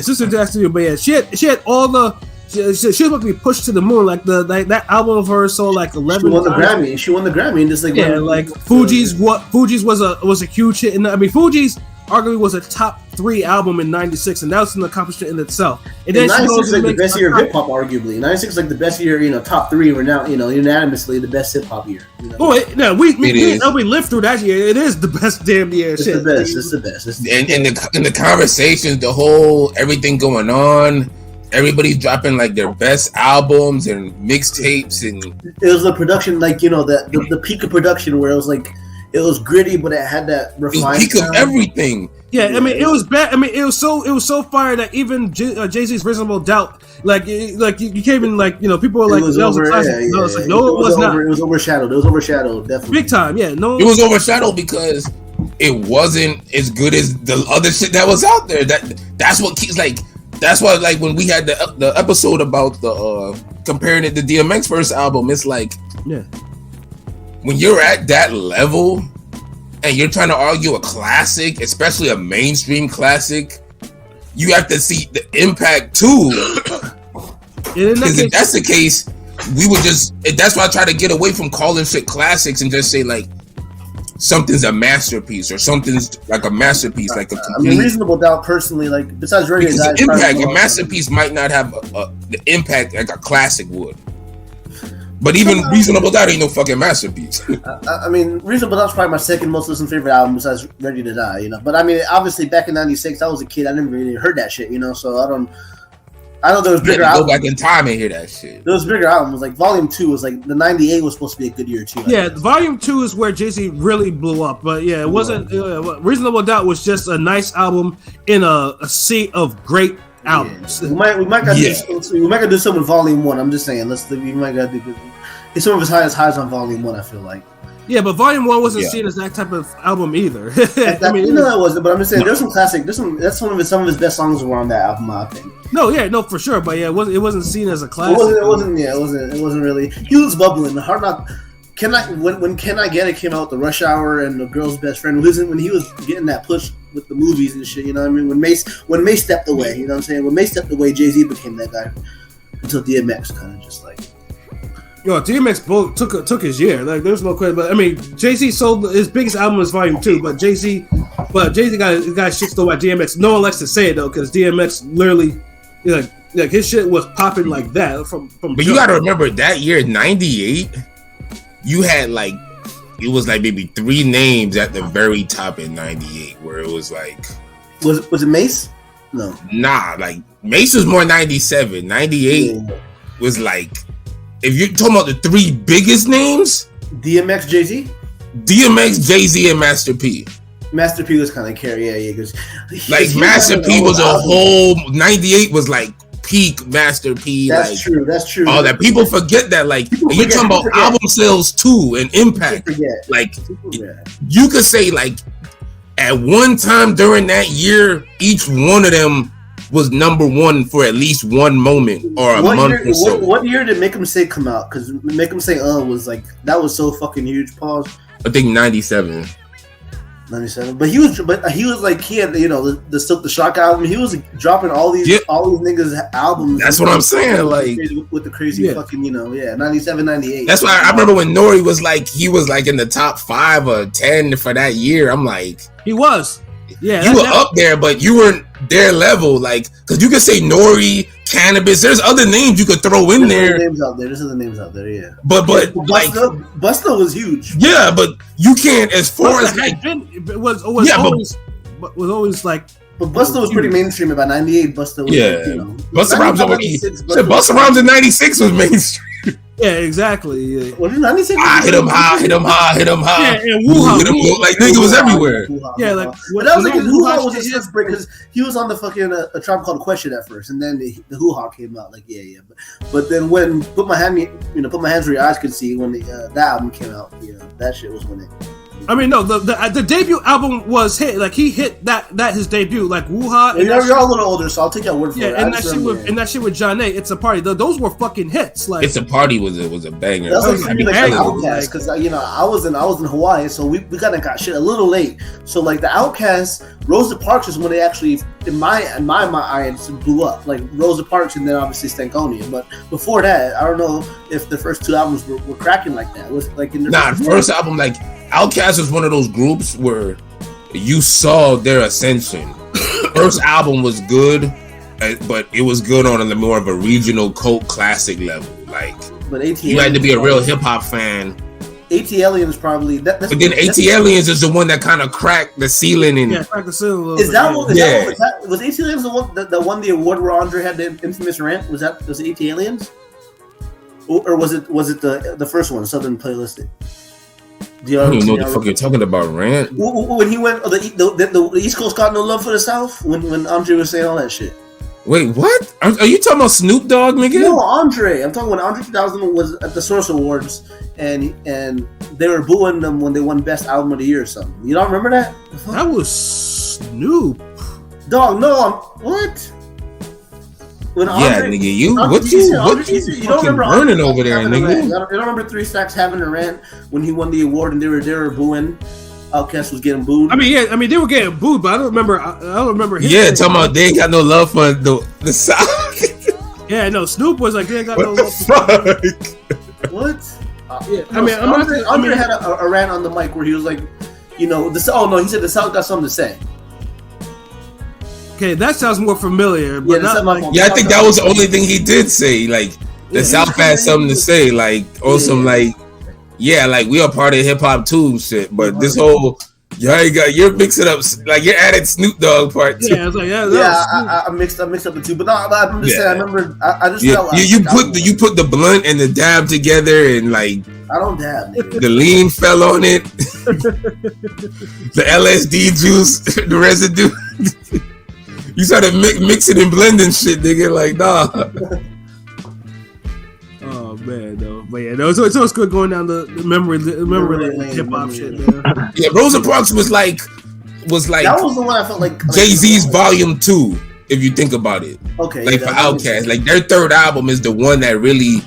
Speaker 3: Sister Destiny. But yeah, she had all the. She was about to be pushed to the moon. Like that album of hers sold like 11.
Speaker 5: She won the Grammy. She won the Grammy, and just like
Speaker 3: Fugees. Fugees was a huge hit, and I mean Fugees arguably was a top 3 album in '96, and that was an accomplishment in itself. And then
Speaker 5: '96 is like the best year of hip hop, arguably. '96 is like the best year, top 3 were now, unanimously the best hip hop year.
Speaker 3: We lived through that year. It is the best damn year.
Speaker 5: It's the best. It's the best.
Speaker 7: And in the conversations, the whole everything going on. Everybody's dropping like their best albums and mixtapes, and
Speaker 5: it was the production, like the peak of production where it was like it was gritty, but it had that refined
Speaker 7: peak of everything.
Speaker 3: Yeah, I mean it was bad. I mean it was so fire that even Jay-Z's Reasonable Doubt, like you can't even people were like
Speaker 5: it was
Speaker 3: that was a classic.
Speaker 5: It
Speaker 3: was not.
Speaker 5: It was overshadowed. It was overshadowed, definitely.
Speaker 3: Big time, yeah. No,
Speaker 7: it was overshadowed because it wasn't as good as the other shit that was out there. That's what keeps like. That's why, like, when we had the episode about the comparing it to DMX's first album, it's like, when you're at that level and you're trying to argue a classic, especially a mainstream classic, you have to see the impact too. Because if that's the case, we would just. That's why I try to get away from calling shit classics and just say like, something's a masterpiece or something's like a masterpiece, like a complete.
Speaker 5: I mean, Reasonable Doubt, personally, like besides Ready to Die,
Speaker 7: impact. A masterpiece might not have the impact like a classic would. But even Reasonable Doubt ain't no fucking masterpiece.
Speaker 5: I mean, Reasonable Doubt's probably my second most listened favorite album besides Ready to Die. But I mean, obviously back in '96, I was a kid. I never really heard that shit. So I know there was bigger albums.
Speaker 7: Go back in time and hear that shit.
Speaker 5: There was bigger albums. Like Volume 2 was like the '98 was supposed to be a good year too.
Speaker 3: Yeah, Volume 2 is where Jay-Z really blew up. But it wasn't. Reasonable Doubt was just a nice album in a sea of great albums.
Speaker 5: We might gotta do something with Volume 1. I'm just saying. We might gotta do. It's some of his highs on Volume 1. I feel like.
Speaker 3: Yeah, but Volume 1 wasn't seen as that type of album either.
Speaker 5: I mean, that wasn't. But I'm just saying, there's some classic. That's some of his best songs were on that album, I think.
Speaker 3: No, for sure. But yeah, it wasn't seen as a classic.
Speaker 5: It wasn't really. He was bubbling. Hard Knock. When Can I Get It came out, the Rush Hour and The Girl's Best Friend. When he was getting that push with the movies and shit, you know what I mean? When Mace stepped away, you know what I'm saying? When Mace stepped away, Jay-Z became that guy. Until DMX kind of just like.
Speaker 3: Yo, DMX took his year. Like, there's no question. But I mean, Jay-Z sold his biggest album is Volume 2. But Jay-Z got shit stole by DMX. No one likes to say it though, because DMX literally, like his shit was popping like that from.
Speaker 7: But you got to remember that year, '98. You had like, it was like maybe 3 names at the very top in '98, where it was like.
Speaker 5: Was it Mace? No.
Speaker 7: Nah, like Mace was more '97. '98 was like. If you're talking about the 3 biggest names,
Speaker 5: DMX, Jay-Z,
Speaker 7: and Master P.
Speaker 5: Master P was kind of carry, because
Speaker 7: like Master P was a whole '98 was like peak Master P.
Speaker 5: That's true.
Speaker 7: All that people forget that. Like you're talking about album sales too and impact. Like you could say like at one time during that year, each one of them was number 1 for at least one moment or a month or so.
Speaker 5: What year did Make 'Em Say come out? Because Make 'Em Say was like, that was so fucking huge. Pause.
Speaker 7: I think 97.
Speaker 5: 97. But he was like, he had, the Silk the Shock album. He was dropping all these niggas albums.
Speaker 7: That's what I'm saying. Like
Speaker 5: with the crazy fucking, 97, 98.
Speaker 7: That's why I remember when Nori was like, he was like in the top 5 or 10 for that year. I'm like,
Speaker 3: he was. Yeah,
Speaker 7: you were up there, but you weren't their level, like, because you could say Nori, Cannabis. There's other names you could throw in there.
Speaker 5: There's other names out there, yeah.
Speaker 7: But like,
Speaker 5: Busta was huge.
Speaker 7: Yeah, but you can't. As far as like,
Speaker 3: was always like.
Speaker 5: But Busta was pretty mainstream about '98. Busta was,
Speaker 7: Busta Rhymes already. Busta Rhymes in '96 was mainstream.
Speaker 3: Yeah, exactly. Yeah.
Speaker 5: Was it 96?
Speaker 7: Hit him high.
Speaker 3: Yeah, and
Speaker 7: Woo-ha, like nigga was everywhere.
Speaker 3: Yeah, like
Speaker 5: but that was like Woo-ha was his first break because he was on the fucking a Tribe Called Question at first, and then the Hoo-Ha came out. Like but then when Put My Hands Where Your Eyes Could See, when that album came out, that shit was when it.
Speaker 3: I mean, no, the debut album was hit. Like he hit that his debut, like Woo-Ha.
Speaker 5: You're a little older, so I'll take your word for it.
Speaker 3: Yeah, and that shit with John A. It's a Party. Those were fucking hits. Like
Speaker 7: It's a Party was a banger.
Speaker 5: That was like Outkast because I was in Hawaii, so we kind of got shit a little late. So like the Outkast, Rosa Parks is when they actually, in my eyes, blew up. Like Rosa Parks and then obviously Stankonia. But before that, I don't know if the first 2 albums were cracking like that. It was like in
Speaker 7: the first album, like Outkast was one of those groups where you saw their ascension. First album was good, but it was good on a more of a regional cult classic level. Like, you had to be a real hip hop fan.
Speaker 5: ATLiens probably.
Speaker 7: But then ATLiens is the one that kind of cracked the ceiling and
Speaker 3: cracked the ceiling a little
Speaker 5: bit. Was
Speaker 3: ATLiens
Speaker 5: the one that won the award where Andre had the infamous rant? Was it ATLiens? Or was it the first one, Southern Playlistic?
Speaker 7: I don't even know what the fuck you're talking about, Rant.
Speaker 5: When he went, the East Coast got no love for the South. When Andre was saying all that shit.
Speaker 7: Wait, what? Are you talking about Snoop Dogg, nigga?
Speaker 5: No, Andre. I'm talking when Andre 2000 was at the Source Awards, and they were booing them when they won Best Album of the Year or something. You don't remember that?
Speaker 3: That was Snoop.
Speaker 5: Dog, no, what? When
Speaker 7: Andre, nigga, you fucking burning over there, nigga?
Speaker 5: You don't remember 3 Stacks having a rant when he won the award and they were booing? Outkast was getting booed.
Speaker 3: I mean, they were getting booed, but I don't remember.
Speaker 7: Talking about they ain't got no love for the South.
Speaker 3: Yeah, no, Snoop was like they ain't got no love
Speaker 7: for
Speaker 5: what?
Speaker 3: Andre
Speaker 5: had a rant on the mic where he was like, he said the South got something to say.
Speaker 3: Okay, that sounds more familiar. But
Speaker 7: I think that was the only thing he did say. Like the South had something to say. Like like we are part of hip hop too, shit. But this whole you're mixing up, like you're adding Snoop Dogg part too.
Speaker 3: Yeah, I was like,
Speaker 5: I mixed up the two. But no, I'm just saying. I remember. I just felt like
Speaker 7: you put the blunt and the dab together, and like
Speaker 5: I don't dab.
Speaker 7: The lean fell on it. The LSD juice, the residue. You started mixing and blending shit, nigga. Like, nah.
Speaker 3: Oh man, though. But yeah, no, it's always good going down the memory lane, hip hop shit, man.
Speaker 7: Yeah, Rosa Parks was like
Speaker 5: that was the one I felt like
Speaker 7: Jay-Z's Volume 2, if you think about it.
Speaker 5: Okay.
Speaker 7: Like for Outkast, like their third album is the one that really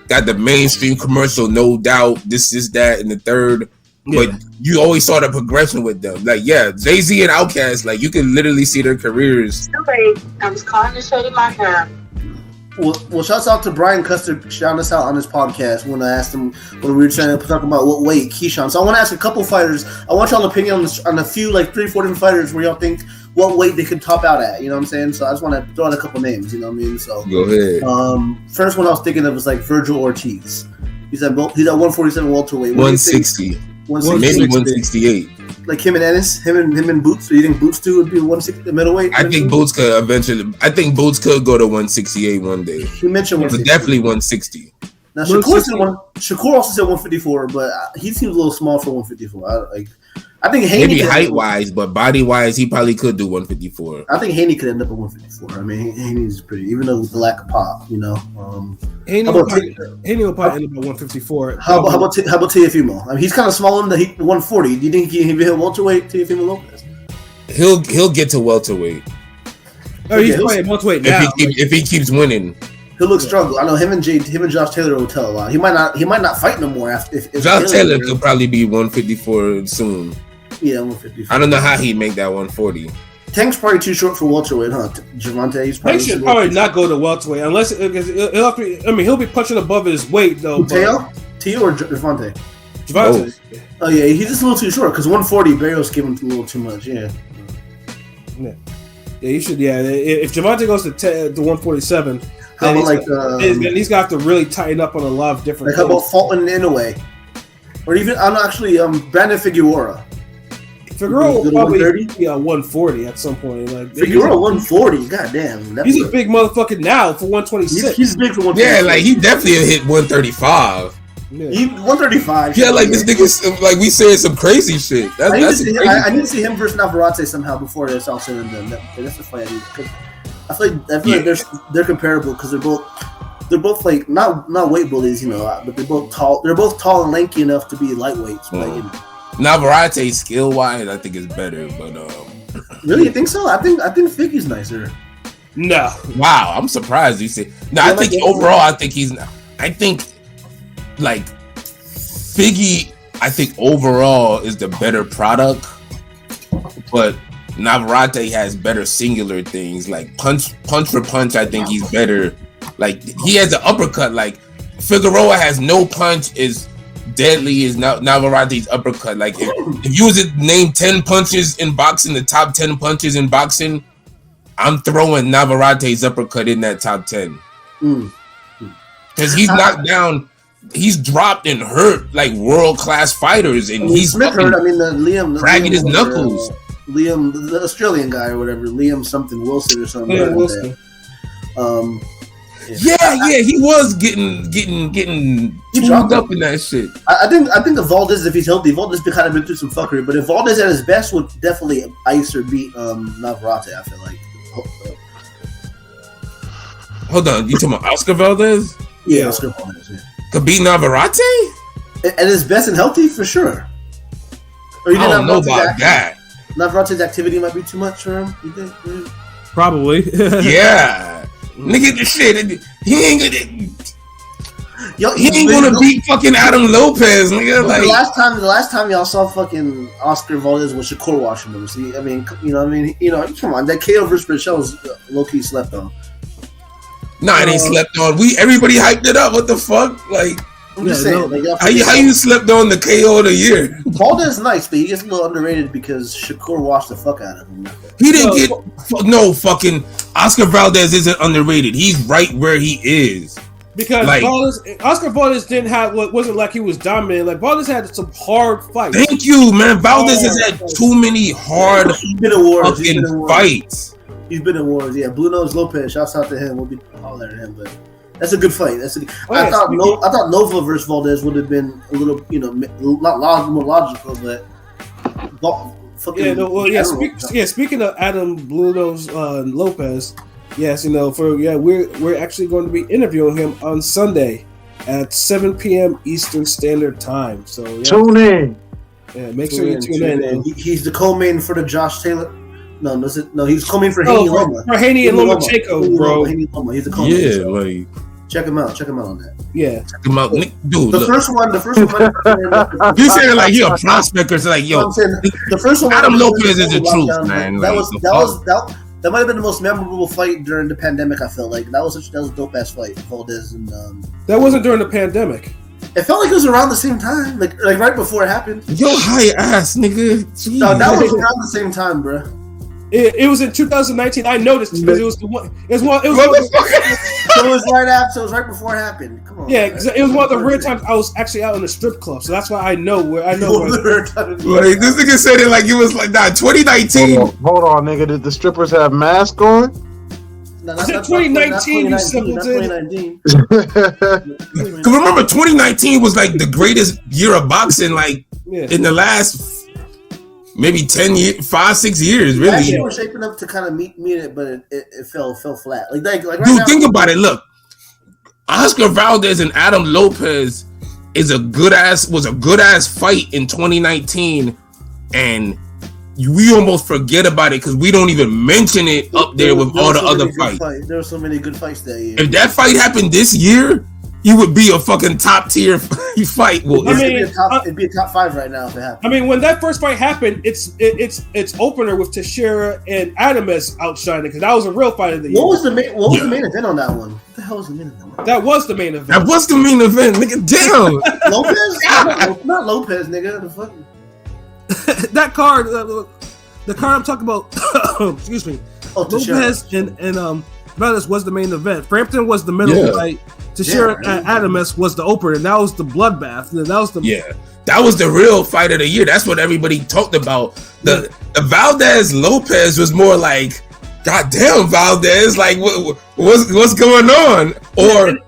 Speaker 7: got the mainstream commercial, no doubt. This is that, and the third.
Speaker 3: Yeah.
Speaker 7: But you always saw the progression with them. Like, yeah, Jay-Z and Outkast, like you can literally see their careers.
Speaker 8: I was calling to show you my hair.
Speaker 5: Well, shouts out to Brian Custer shouting us out on his podcast when I asked him when we were trying to talk about what weight Keyshawn. So I want to ask a couple fighters. I want y'all opinion on a few, like 3-4 different fighters where y'all think what weight they could top out at. You know what I'm saying? So I just want to throw out a couple names. You know what I mean? So
Speaker 7: Go ahead.
Speaker 5: First one I was thinking of was like Virgil Ortiz. He's at 147 welterweight.
Speaker 7: 160. Maybe 168.
Speaker 5: Like him and Ennis, him and Boots. So you think Boots too would be 160 the middleweight?
Speaker 7: I think Boots could eventually. I think Boots could go to 168 one day.
Speaker 5: He mentioned 160.
Speaker 7: Definitely 160.
Speaker 5: Now Shakur also said 154, but he seems a little small for 154. I think Haney
Speaker 7: maybe height wise, but body wise, he probably could do 154.
Speaker 5: I think Haney could end up at 154. I mean, Haney's pretty, even though with the lack of pop, you know.
Speaker 3: Haney will probably end up at 154.
Speaker 5: How about Teofimo? I mean, he's kind of small in the 140. Do you think he can hit welterweight, Teofimo Lopez?
Speaker 7: He'll get to welterweight.
Speaker 3: Oh, he's playing welterweight now.
Speaker 7: If he keeps winning.
Speaker 5: He'll look struggle. I know him and Josh Taylor will tell a lot. He might not fight no more after. If
Speaker 7: Josh Taylor could probably be 154 soon.
Speaker 5: Yeah, 154.
Speaker 7: I don't know how he make that 140.
Speaker 5: Tank's probably too short for welterweight, huh? Javante,
Speaker 3: Tank should probably not go to welterweight unless he'll be punching above his weight though.
Speaker 5: Teo or Javante?
Speaker 3: Javante.
Speaker 5: Oh yeah, he's just a little too short because 140 Barrios gave him a little too much. Yeah.
Speaker 3: Yeah, you should. Yeah, if Javante goes to 147,
Speaker 5: how about
Speaker 3: then he's got to really tighten up on a lot of different.
Speaker 5: Like how about Fulton Inouye, or even Brandon Figueroa.
Speaker 3: Figueroa will probably be 140 at some point. Like
Speaker 5: Figueroa 140, goddamn.
Speaker 3: He's a big motherfucker now for 126.
Speaker 5: He's big for 126.
Speaker 7: Yeah, like he definitely hit 135.
Speaker 5: Yeah. 135.
Speaker 7: Yeah, like this nigga, like we saying some crazy shit. I
Speaker 5: need to see him versus Navarrete somehow before it's all said and done. That's the fight I need. I feel like they're comparable because they're both like not weight bullies, you know, but they're both tall. They're both tall and lanky enough to be lightweights. But, you know.
Speaker 7: Navarrete skill wise, I think is better, but
Speaker 5: really, you think so? I think Figgy's nicer.
Speaker 3: No,
Speaker 7: wow, I'm surprised you say. No, I think overall, I think he's. I think like Figgy, I think overall is the better product, but Navarrete has better singular things like punch for punch. I think he's better. Like he has an uppercut. Like Figueroa has no punch. Is deadly is Navarrete's uppercut. Like if you was to name 10 punches in boxing, the top 10 punches in boxing, I'm throwing Navarrete's uppercut in that top 10. Because he's knocked down, he's dropped and hurt like world-class fighters, and he's
Speaker 5: Smith hurt. I mean, Liam
Speaker 7: dragging his knuckles.
Speaker 5: Liam, the Australian guy or whatever, Liam something Wilson or something.
Speaker 3: Yeah, Wilson.
Speaker 7: Yeah, he was getting tuned up in that shit.
Speaker 5: I think if Valdez, if he's healthy, Valdez kind of been through some fuckery. But if Valdez at his best, would definitely ice or beat Navarrete. I feel like.
Speaker 7: Hold on, you talking about Oscar Valdez?
Speaker 5: Yeah, Oscar Valdez. Yeah.
Speaker 7: Could beat Navarrete?
Speaker 5: At his best and healthy, for sure. Or you
Speaker 7: I don't know about that.
Speaker 5: Navarete's activity might be too much for him. You think? Yeah.
Speaker 3: Probably.
Speaker 7: Yeah. Nigga, the shit. He ain't gonna beat fucking Adam Lopez, nigga. Like
Speaker 5: the last time y'all saw fucking Oscar Valdez was Shakur Washington. See, I mean, come on, that KO versus Michelle was low key slept on.
Speaker 7: Nah, it ain't slept on. Everybody hyped it up. What the fuck? Like,
Speaker 5: I'm just saying.
Speaker 7: How you slept on the KO of the year?
Speaker 5: Valdez is nice, but he gets a little underrated because Shakur washed the fuck out of him.
Speaker 7: He didn't fucking Oscar Valdez isn't underrated. He's right where he is.
Speaker 3: Because Oscar Valdez wasn't like he was dominant. Like Valdez had some hard fights.
Speaker 7: Thank you, man. Valdez has had too many hard fucking fights.
Speaker 5: He's been in wars. Yeah, Blue Nose Lopez. Shouts out to him. We'll be hollering at him, but that's a good fight. I thought Nova versus Valdez would have been a little, not more logical, but fucking.
Speaker 3: Yeah, no, well, Speaking of Adam Blutos Lopez, yes, we're actually going to be interviewing him on Sunday at 7 p.m. Eastern Standard Time. So
Speaker 6: tune in.
Speaker 3: Yeah, make sure you tune in.
Speaker 5: He's the co-main for the Josh Taylor. No, he's co-main for Haney Loma.
Speaker 3: For Haney and Lomachenko, bro.
Speaker 5: Haney Loma. He's the co-main.
Speaker 7: Yeah,
Speaker 5: so
Speaker 7: like
Speaker 5: check him out. Check him out on that.
Speaker 3: Yeah,
Speaker 7: check him out, dude.
Speaker 5: The first one.
Speaker 7: You saying like you're a prospect or like yo?
Speaker 5: The first one.
Speaker 7: Adam Lopez is the truth, man.
Speaker 5: That might have been the most memorable fight during the pandemic. I felt like that was a dope ass fight. Valdez and
Speaker 3: that wasn't during the pandemic.
Speaker 5: It felt like it was around the same time, like right before it happened.
Speaker 7: Yo, high ass nigga. Jeez.
Speaker 5: No, that was around the same time, bro.
Speaker 3: It was in 2019. I noticed because it was the one. It was
Speaker 5: right after. So it was right before it happened. Come on.
Speaker 3: Yeah, it was one of the rare times I was actually out in the strip club, so that's why I know where.
Speaker 7: Like this nigga said it like it was like 2019.
Speaker 6: Hold on, nigga. Did the strippers have masks on?
Speaker 5: No,
Speaker 3: that's 2019.
Speaker 5: That's 2019.
Speaker 7: Cause remember, 2019 was like the greatest year of boxing, like in the last. Maybe 5-6 years, really.
Speaker 5: Actually, we're shaping up to kind of meet it, but it fell flat. Like right
Speaker 7: dude,
Speaker 5: now,
Speaker 7: think about it. Look, Oscar Valdez and Adam Lopez was a good ass fight in 2019, and we almost forget about it because we don't even mention it up there with all the other fights.
Speaker 5: There were so many good fights that year.
Speaker 7: If that fight happened this year, it would be a fucking top tier fight. Well,
Speaker 5: it'd be a top 5 right now if it happened.
Speaker 3: I mean, when that first fight happened, it's opener with Teixeira and Adames outshining because that was a real fight of the year.
Speaker 5: What was the main event on that one? What the hell was the main event?
Speaker 3: That was the main event.
Speaker 7: That was the main event, nigga. Damn.
Speaker 5: Lopez? Not Lopez, nigga. The fuck?
Speaker 3: That card, the card I'm talking about. Excuse me. Lopez and Valdez was the main event. Frampton was the middle fight. Teixeira and Adames was the opener, and that was the bloodbath.
Speaker 7: That was the real fight of the year. That's what everybody talked about. The Valdez Lopez was more like, God damn, Valdez, like what's going on? Or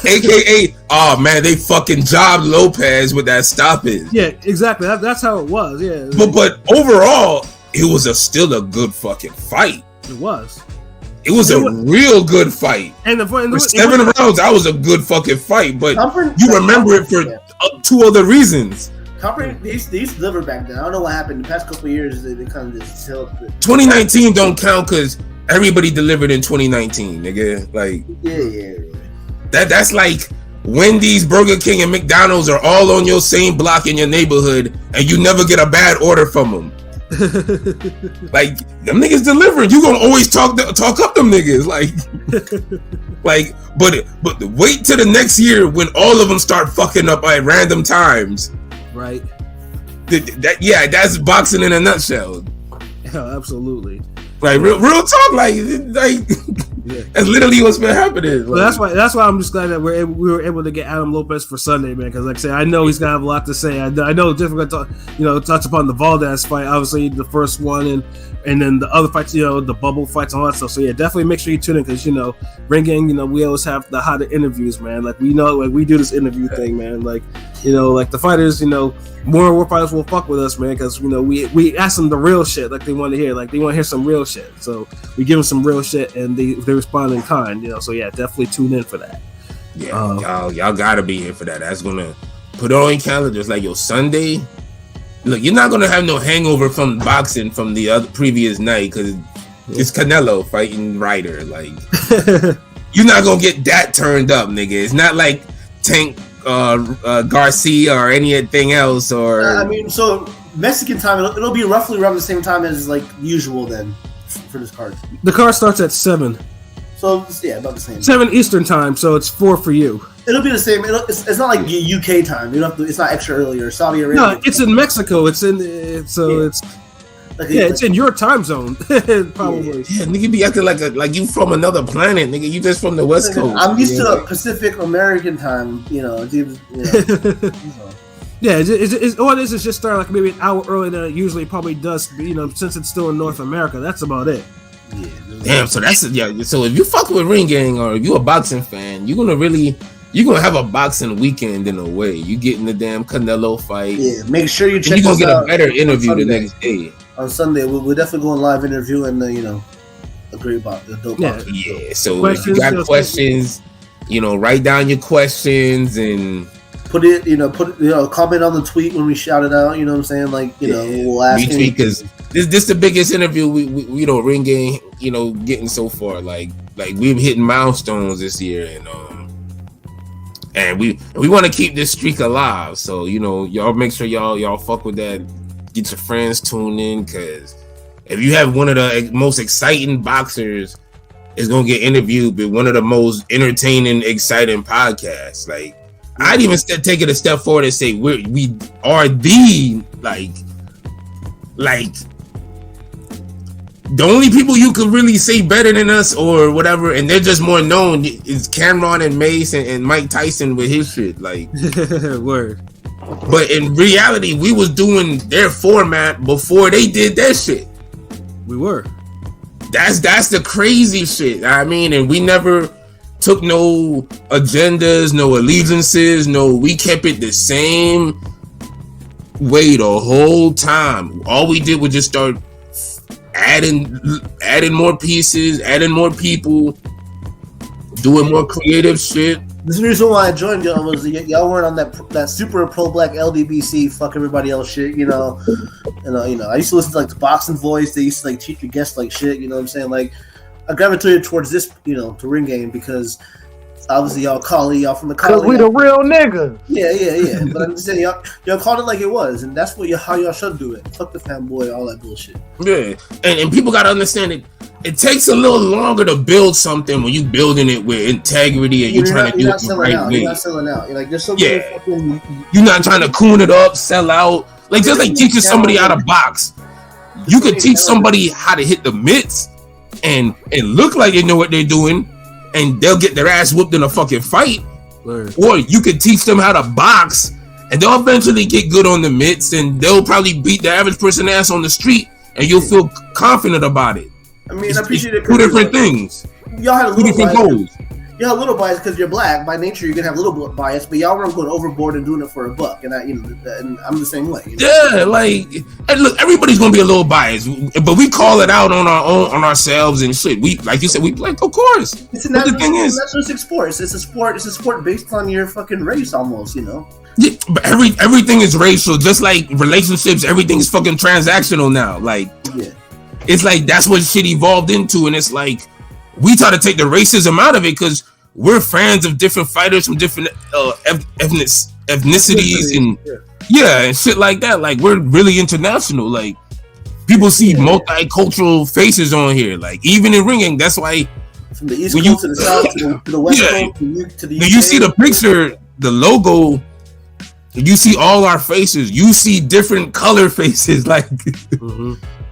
Speaker 7: AKA, oh man, they fucking jobbed Lopez with that stoppage.
Speaker 3: Yeah, exactly. That's how it was. Yeah.
Speaker 7: But overall, it was still a good fucking fight.
Speaker 3: It was.
Speaker 7: It was a real good fight. And for 7 rounds, that was a good fucking fight. But you remember it for 2 other reasons.
Speaker 5: They used to deliver back then. I don't know what happened. The past couple of years, they kind of just held.
Speaker 7: 2019 don't count because everybody delivered in 2019, nigga. Like,
Speaker 5: yeah.
Speaker 7: That's like Wendy's, Burger King, and McDonald's are all on your same block in your neighborhood, and you never get a bad order from them. Like them niggas delivering, you gonna always talk up them niggas, but wait till the next year when all of them start fucking up at random times,
Speaker 3: right?
Speaker 7: That's boxing in a nutshell.
Speaker 3: Yeah, absolutely.
Speaker 7: Like real talk, like that's literally what's been happening.
Speaker 3: Well, that's why I'm just glad that we were able to get Adam Lopez for Sunday, man. Because like I said, I know he's gonna have a lot to say. I know it's difficult to touch upon the Valdez fight, obviously the first one, and then the other fights, the bubble fights and all that stuff. So yeah, definitely make sure you tune in because Ring Gang, we always have the hotter interviews, man. Like we do this interview thing, man. Like like the fighters, more fighters will fuck with us, man, because we ask them the real shit, like they want to hear, some real shit. So we give them some real shit, and they respond in kind, So yeah, definitely tune in for that.
Speaker 7: Yeah, y'all gotta be here for that. That's gonna put it on your calendars. Like Sunday. Look, you're not gonna have no hangover from boxing from the other previous night because it's Canelo fighting Ryder. Like you're not gonna get that turned up, nigga. It's not like Tank Garcia or anything else. Or
Speaker 5: so Mexican time, it'll be roughly around the same time as like usual then for this card.
Speaker 3: The card starts at 7.
Speaker 5: So yeah, about the same.
Speaker 3: 7 Eastern time, so it's 4 for you.
Speaker 5: It'll be the same. It's not like UK time. You don't have to. It's not extra early or Saudi Arabia.
Speaker 3: No, it's in Mexico. It's in it's in your time zone. Probably.
Speaker 7: Yeah, nigga be acting like you from another planet, nigga. You just from the West Coast.
Speaker 5: I'm used to Pacific American time.
Speaker 3: Yeah, all it is just starting like maybe an hour earlier than it usually probably does. Since it's still in North America, that's about it.
Speaker 7: Yeah. Damn. So So if you fuck with Ring Gang or if you a boxing fan, you're you're gonna have a boxing weekend in a way. You getting the damn Canelo fight.
Speaker 5: Yeah, make sure you check.
Speaker 7: You're gonna get
Speaker 5: out
Speaker 7: a better interview the next day.
Speaker 5: On Sunday, we're definitely going live interview and agree about the dope.
Speaker 3: Yeah.
Speaker 7: Yeah. So if you got questions, write down your questions and
Speaker 5: put it, comment on the tweet when we shout it out. You know what I'm saying? Like, we'll ask
Speaker 7: because this the biggest interview we Ring Game, getting so far. Like we've hitting milestones this year, and we want to keep this streak alive. So y'all make sure y'all fuck with that. Get your friends tuned in, because if you have one of the most exciting boxers, is gonna get interviewed by one of the most entertaining, exciting podcasts. Like, I'd even take it a step forward and say we are the like the only people you could really say better than us or whatever, and they're just more known is Cameron and Mace and Mike Tyson with his shit. Like,
Speaker 3: word.
Speaker 7: But in reality, we was doing their format before they did their shit.
Speaker 3: We were.
Speaker 7: That's the crazy shit. I mean, and we never took no agendas, no allegiances, we kept it the same way the whole time. All we did was just start adding more pieces, adding more people, doing more creative shit.
Speaker 5: This is the reason why I joined y'all was y'all weren't on that super pro black LDBC fuck everybody else shit, I used to listen to the Boxing Voice. They used to teach your guests shit, you know what I'm saying? Like, I gravitated towards this, to Ring Game because obviously y'all Collie, y'all from the Collie.
Speaker 6: Cause we the real niggas.
Speaker 5: Yeah. But I'm just saying y'all called it like it was, and that's how y'all should do it. Fuck the fanboy, all that bullshit.
Speaker 7: Yeah, and people gotta understand it. It takes a little longer to build something when you building it with integrity and you're trying to do it the right way.
Speaker 5: You're not selling out. You're there's so
Speaker 7: you're not trying to coon it up, sell out. Just like teaching somebody how to box. You could teach somebody how to hit the mitts and look like they know what they're doing, and they'll get their ass whooped in a fucking fight. Word. Or you could teach them how to box, and they'll eventually get good on the mitts, and they'll probably beat the average person ass on the street, and you'll feel confident about it.
Speaker 5: I mean, I appreciate it.
Speaker 7: Two different things.
Speaker 5: Y'all had a
Speaker 7: two different goals.
Speaker 5: Y'all have a little bias because you're black. By nature, you're gonna have a little bias, but y'all weren't going overboard and doing it for a buck. And and I'm the same way.
Speaker 7: Yeah, and look, everybody's gonna be a little biased, but we call it out on ourselves and shit. We, like you said, we like, of course.
Speaker 5: It's a naturalistic sport. It's a sport. It's a sport based on your fucking race, almost.
Speaker 7: Yeah, but everything is racial. Just like relationships, everything is fucking transactional now. It's that's what shit evolved into, and it's we try to take the racism out of it because we're fans of different fighters from different ethnicities and and shit like that. We're really international. People see multicultural faces on here. Even in ringing, that's why
Speaker 5: from the East Coast to the South to the West Coast to the UK.
Speaker 7: When you see the picture, the logo, you see all our faces. You see different color faces,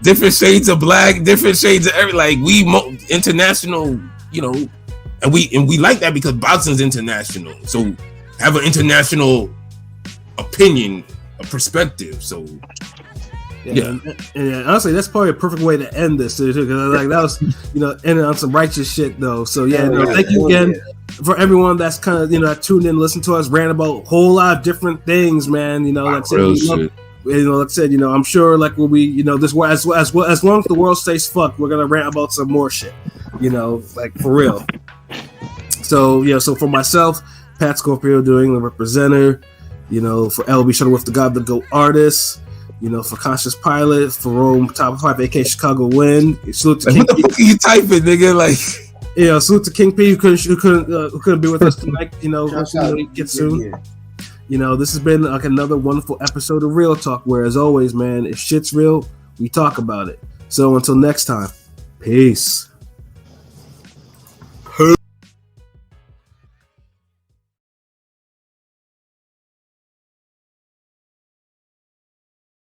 Speaker 7: different shades of black, different shades of we international, and we like that because boxing's international. So have an international opinion, a perspective. So
Speaker 3: and honestly, that's probably a perfect way to end this too, because that was ending on some righteous shit though. So thank you again for everyone that's kind of that tuned in, listen to us rant about a whole lot of different things, man. Like I said, I'm sure we'll be, this as long as the world stays fucked, we're gonna rant about some more shit, for real. So so for myself, Pat Scorpio doing the representer, for LB Shuttleworth, the God, the GOAT artist, for Conscious Pilot, for Rome Top 5, AK Chicago Win. Salute to King
Speaker 7: what the fuck are you typing, nigga?
Speaker 3: Salute to King P who couldn't be with us tonight. Get soon. This has been another wonderful episode of Real Talk, where as always, man, if shit's real, we talk about it. So until next time, peace.